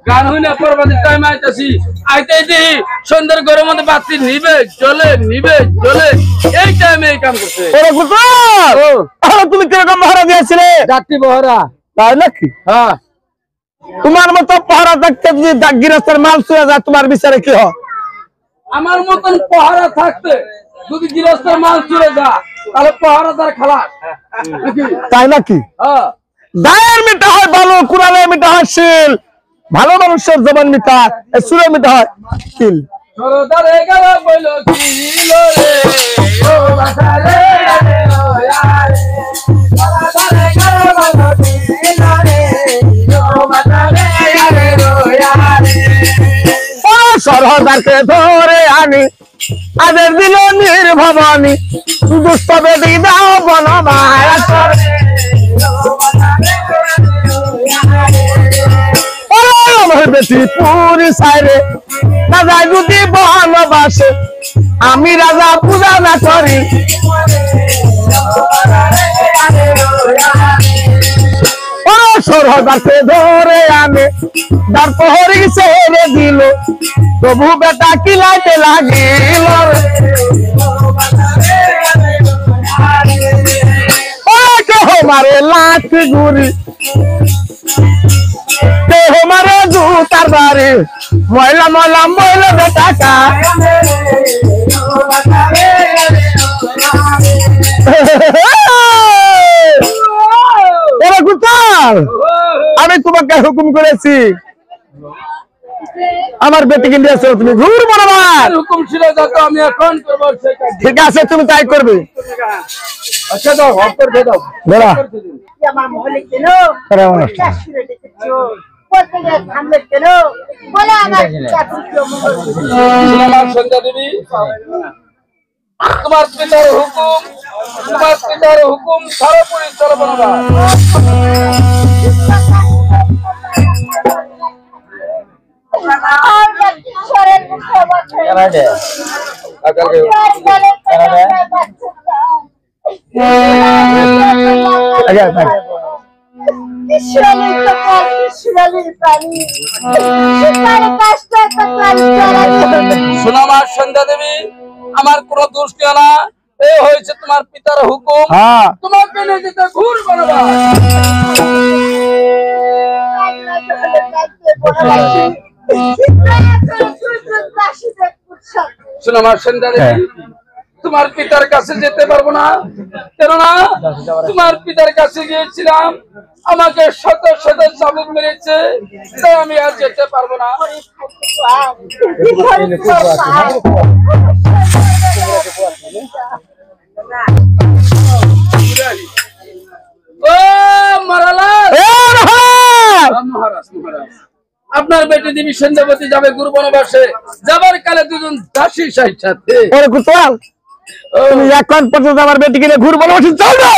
গান হই না পরবর্তী টাইম আইতাছি আইতে দেখি সন্ধ্যার ঘরের মধ্যে বাতি নিবে জ্বলে এই টাইমে এই কাম করছে। ওরে কুতুল, তুমি কিরকম পহরা দিয়েছিলে? যাত্রী বহরা। তাই নাকি? হ্যাঁ। তোমার মতো পহরা দেখতে যদি গৃহস্থের মাল চুরে যায়, তোমার বিচারে কি হয়? আমার মতন পহরা থাকতে যদি গৃহস্থের মাল চুরে যা তাহলে পহরাদার খালাস। তাই নাকি? হ্যাঁ। দায়ের মিটা হয় ভালো, কুড়ালে মিটা হয় শিল, ভালো মানুষের জবান মিটা, সুরে মিটা হয় কিল। সরদারে গেল বইল কিল রে ও বাসারে ও ইয়ারে সরদারে গেল বইল কিল রে ও বাসারে ও ইয়ারে ও সরদারকে ধরে আনি আদের দিল নির্ভবানী, দুষ্ট বেদি দাও বনমায়া করে। আমার বেশি পুরি সাইরে রাজা যদি বনবাসে, আমি রাজা পূজা না করি। ও সরদারকে ধরে আনে তার প্রহরী ছেড়ে দিল, তবু বেটা কিলাইতে লাগিল। ও কেহ মারে লাঠি গুড়ি, কেহ মারে জুতার বাড়ি, ময়লা বেটা কা। আমি তোমাকে হুকুম করেছি, আমার বেটিকে নিয়ে আসো, তুমি ঘুর বরাবর হুকুম ছিল যত আমি এখন করব সেই কাজ। ঠিক আছে, তুমি তাই করবে। আচ্ছা দাও হক করে দাও বলা আমার মহলে কেন করে আমার সুরে ডেকেছো, বলতে গিয়ে থামলে কেন? বলে আমার চাকরি আমার সন্ধ্যা দেবী, তোমার পিতার হুকুম সর্বোপরি চলবে না। ঈশ্বরের মুখে বসে সোনামার সন্ধ্যা দেবী, আমার কোন দোষ নিও না, এই হয়েছে তোমার পিতার হুকুম, হ্যাঁ। তোমাকে নিয়ে যেতে ঘুর বরাবর। সোনামার সন্ধ্যা দেবী, তোমার পিতার কাছে যেতে পারবো না, কেননা তোমার পিতার কাছে গিয়েছিলাম, আমাকে শত চাবুক মেরেছে, তাই আমি আর যেতে পারবো না। ও মারালাল, মহারাজ আপনার বেটি দেবী সন্ধ্যাবতী যাবে গুরু বনবাসে, যাবার কালে দুজন দাসী সাথে। ওরে কুতল, তুমি এখন পর্যন্ত আমার বেটিকে নিয়ে ঘুর বনবাসে চলবে?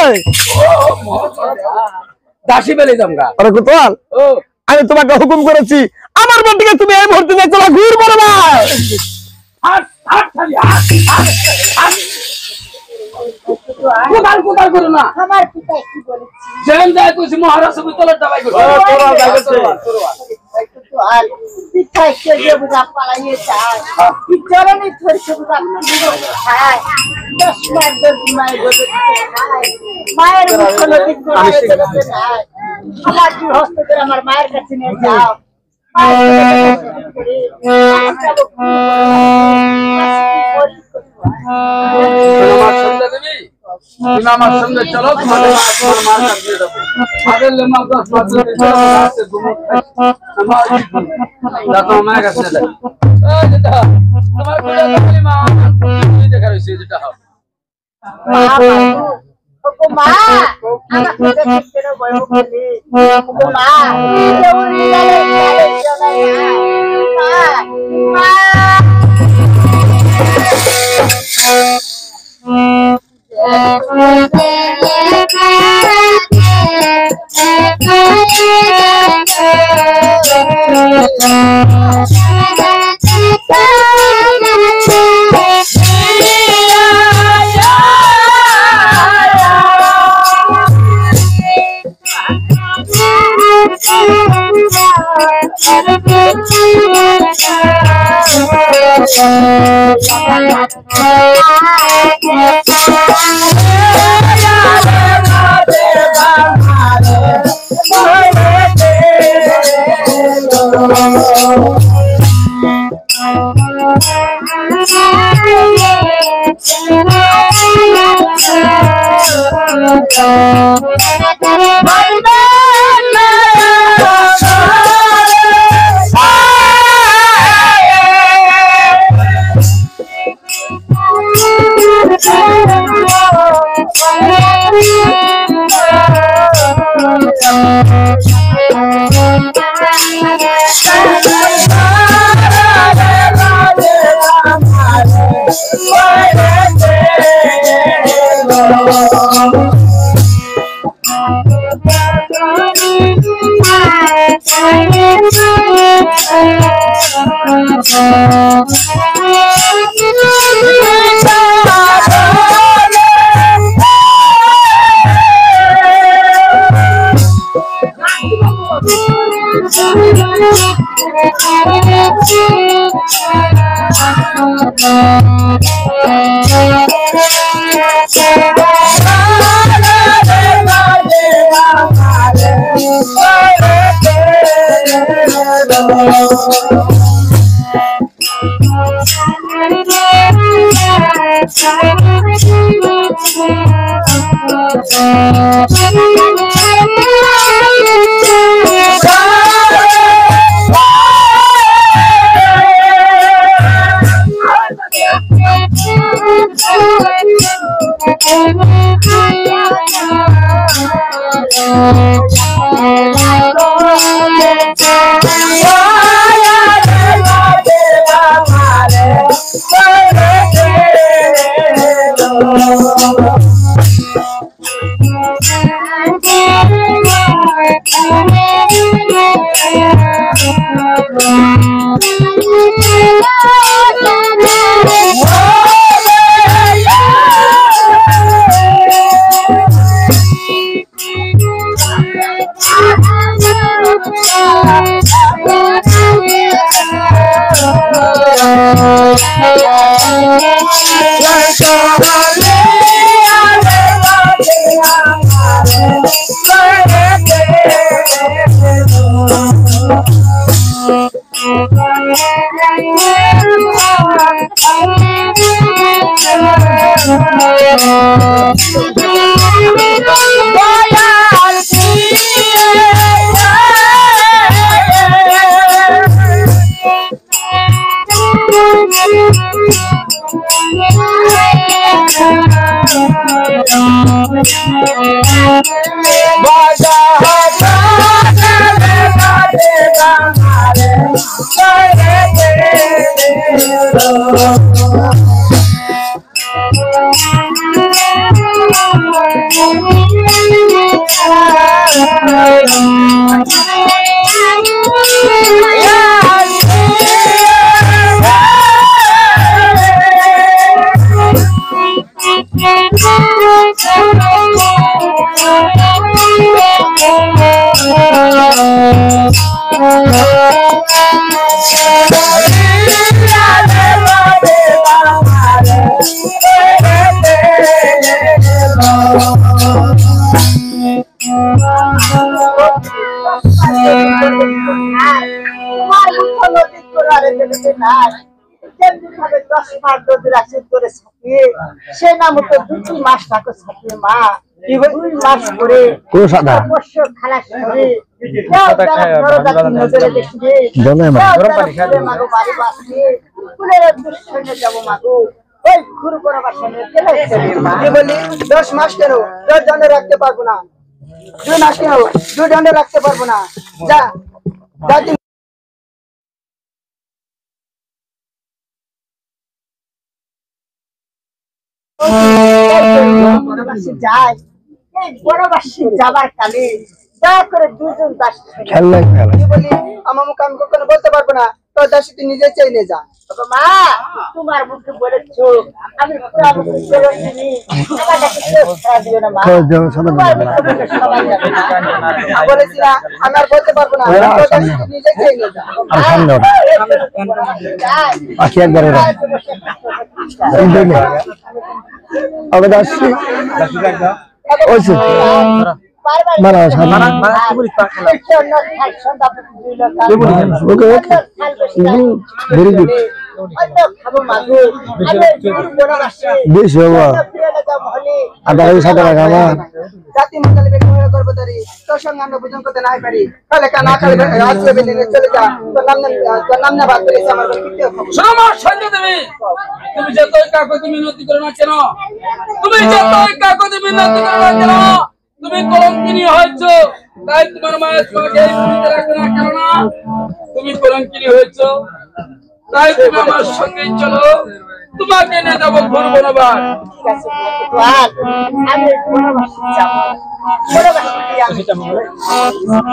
দাসী বেলে যামগা। ওরে কুতল, ও আমি তোমাকে হুকুম করেছি আমার বেটিকে তুমি এই মুহূর্তে নিয়ে চলো ঘুর বড় ভাই। হাট হাট খালি হাট হাট হাট কোদাল করো না আমার পিতা কি বলেছি যেন যায় কইছি মহারাজ সবই তলার দাবাই করো একটু তো আর পিতা কে যে বুঝা পালাইয়ে যায় চলনি ধরে বুঝা খায় 10 মাস 10 মাস ধরে খায় মায়ের মুখে দিক করে খায় আমার কি হস্তে করে আমার মায়ের কাছে নিয়ে যাও আমার সঙ্গে দেবী তুমি আমার সঙ্গে চলো তোমাদের মার কাছে দিয়ে দেবো আমাদের লেমা 10 মাস ধরে আছে ঘুমো আমার দাদা মায়ের কাছে দেয় এই যেটা তোমার কোলে খালি মা তুমি দেখা রইছে যেটা হবে মা আমাকে দেখতে না বয় বলে মা কেউ মা Yeah. নাই তেমনি ভাবে 10 মাস যদি রাশি করে ছাপিয়ে সে নাম তো 2 মাস থাকো ছাপিয়ে মা 2 মাস করে কোন সাদা অবশ্য খালাস করে নজরে দেখবে গরম পানি খাবে মাগো বাড়ি বাসে ফুলের দুঃসনে যাব মাগো ওই ঘুর বড় বাসনে গেলে কি বলি 10 মাস কেন 10 দণ্ডে রাখতে পারবো না 2 মাস কেন 2 দণ্ডে রাখতে পারবো না যা যা তুই বড়বাসী যায় এই বড়বাসী যাবার কালে দয়া করে দুজন দাস খেলনা খেলা কি বলি আমার মুখ আমি কখনো বলতে পারবো না তোর দাসী তুই নিজে চাই নিয়ে যা তবে মা তোমার মুখে বলেছো আমি পুরা মুখে বলেছি আমাকে কেউ ছাড়া দিও না মা তোমার মুখে বলে সবাই যাবে না। বলেছি না আমি আর বলতে পারবো না তোর দাসী তুই নিজে চাই নিয়ে যা আর সামনে ওঠো। আখি একবার ওরা আবে দাসি ওইছে মারা সামনে ওকে ওকে ভেরি গুড বেশ বাবা আদা এই সাদা লাগা আমার জাতি মন্ডলে বেগম করবো তারি তোর সঙ্গে আমরা বুঝন করতে নাই পারি তাহলে না কালে আসলে বেরিয়ে চলে যা তোর নাম না বাদ করেছে আমার কিতে শোনো মা সৈন্য দেবী তুমি যতই কাকুতি মিনতি করো না কেন তুমি যতই কাকুতি মিনতি করো না কেন তুমি কলঙ্কিনী হয়েছো তাই তোমার মায়ের তোমাকে এই ভূমিতে রাখবে না কেন না তুমি কলঙ্কিনী হয়েছো তাই তুমি আমার সঙ্গে চলো তোমাকে নিয়ে যাবো ঘুর বনবাস আমি বড়বাসী যাব বড়বাসী আমি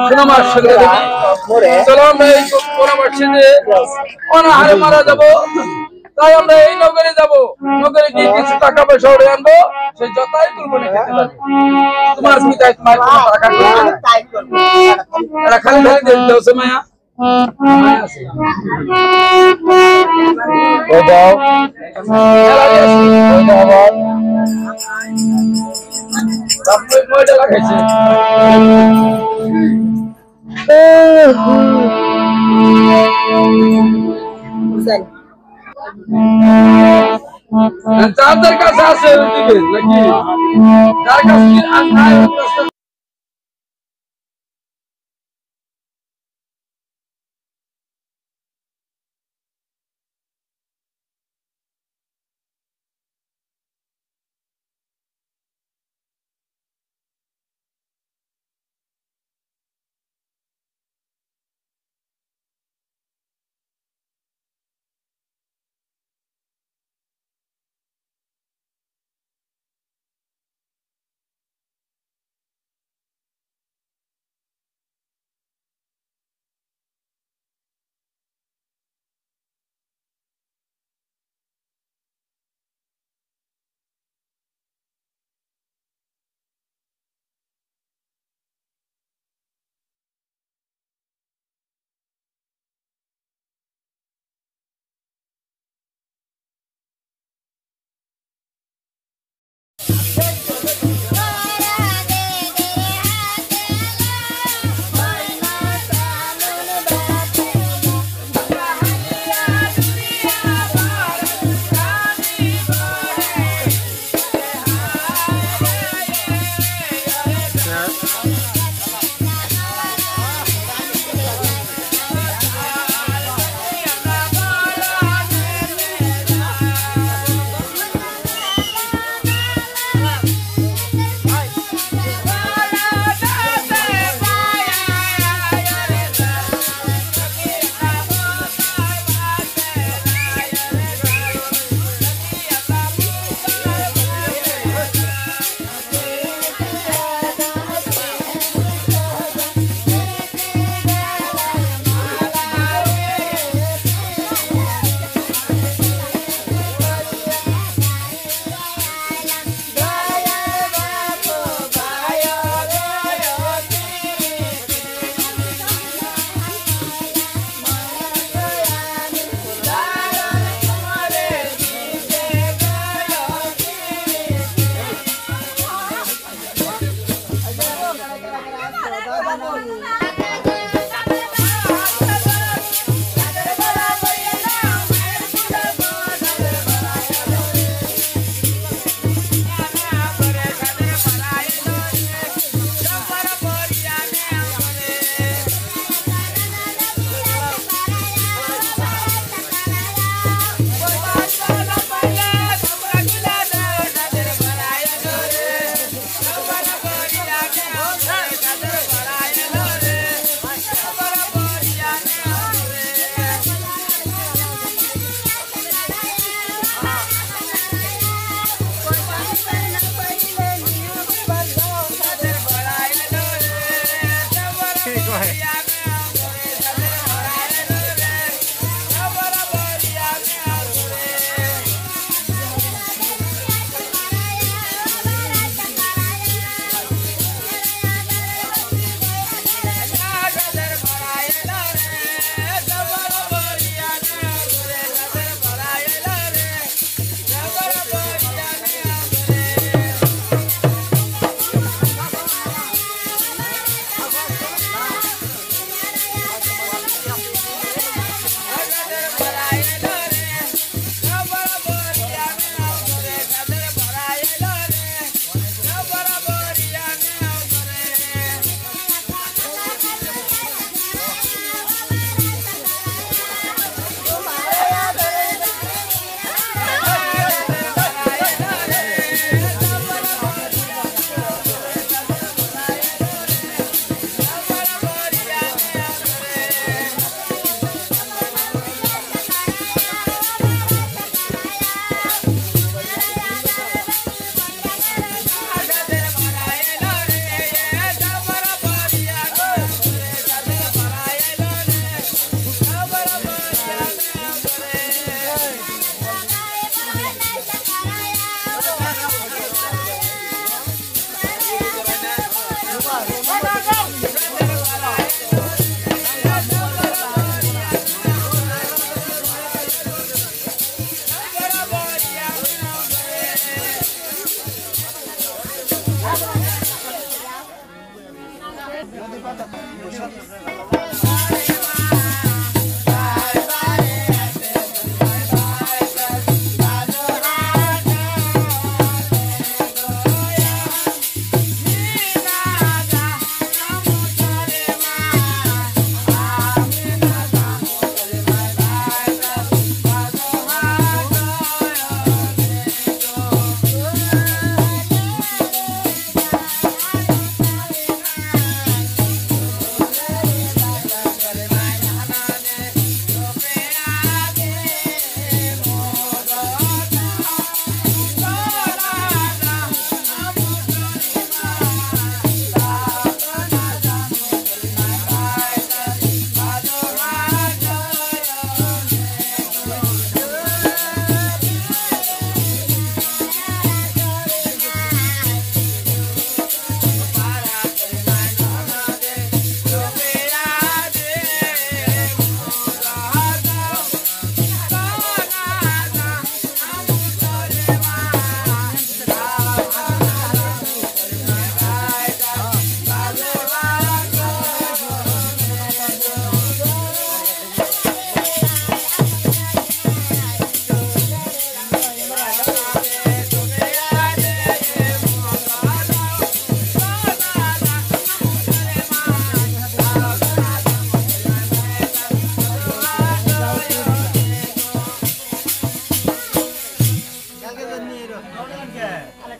শোনো মা সঙ্গে দেবী চলো আমরা এই বনবাসে যে অনাহারে মারা যাবো তাই আমরা এই নগরে যাব নগরে গিয়ে কিছু টাকা পয়সা উড়ে আনবো সেই যতাই কুরবানি খেতে পারবে তোমার পিতাই তোমার কোনো টাকা দিবে না তাই করব এটা খালি খালি দেখতে হচ্ছে মায়া মায়া আছে ওই দাও ওই দাও আবার আপনি ময়দা লাগাইছে বুঝছেন যাদের কাছে আছে দিবেন নাকি যার কাছে আর নাই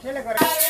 ঠেলে করে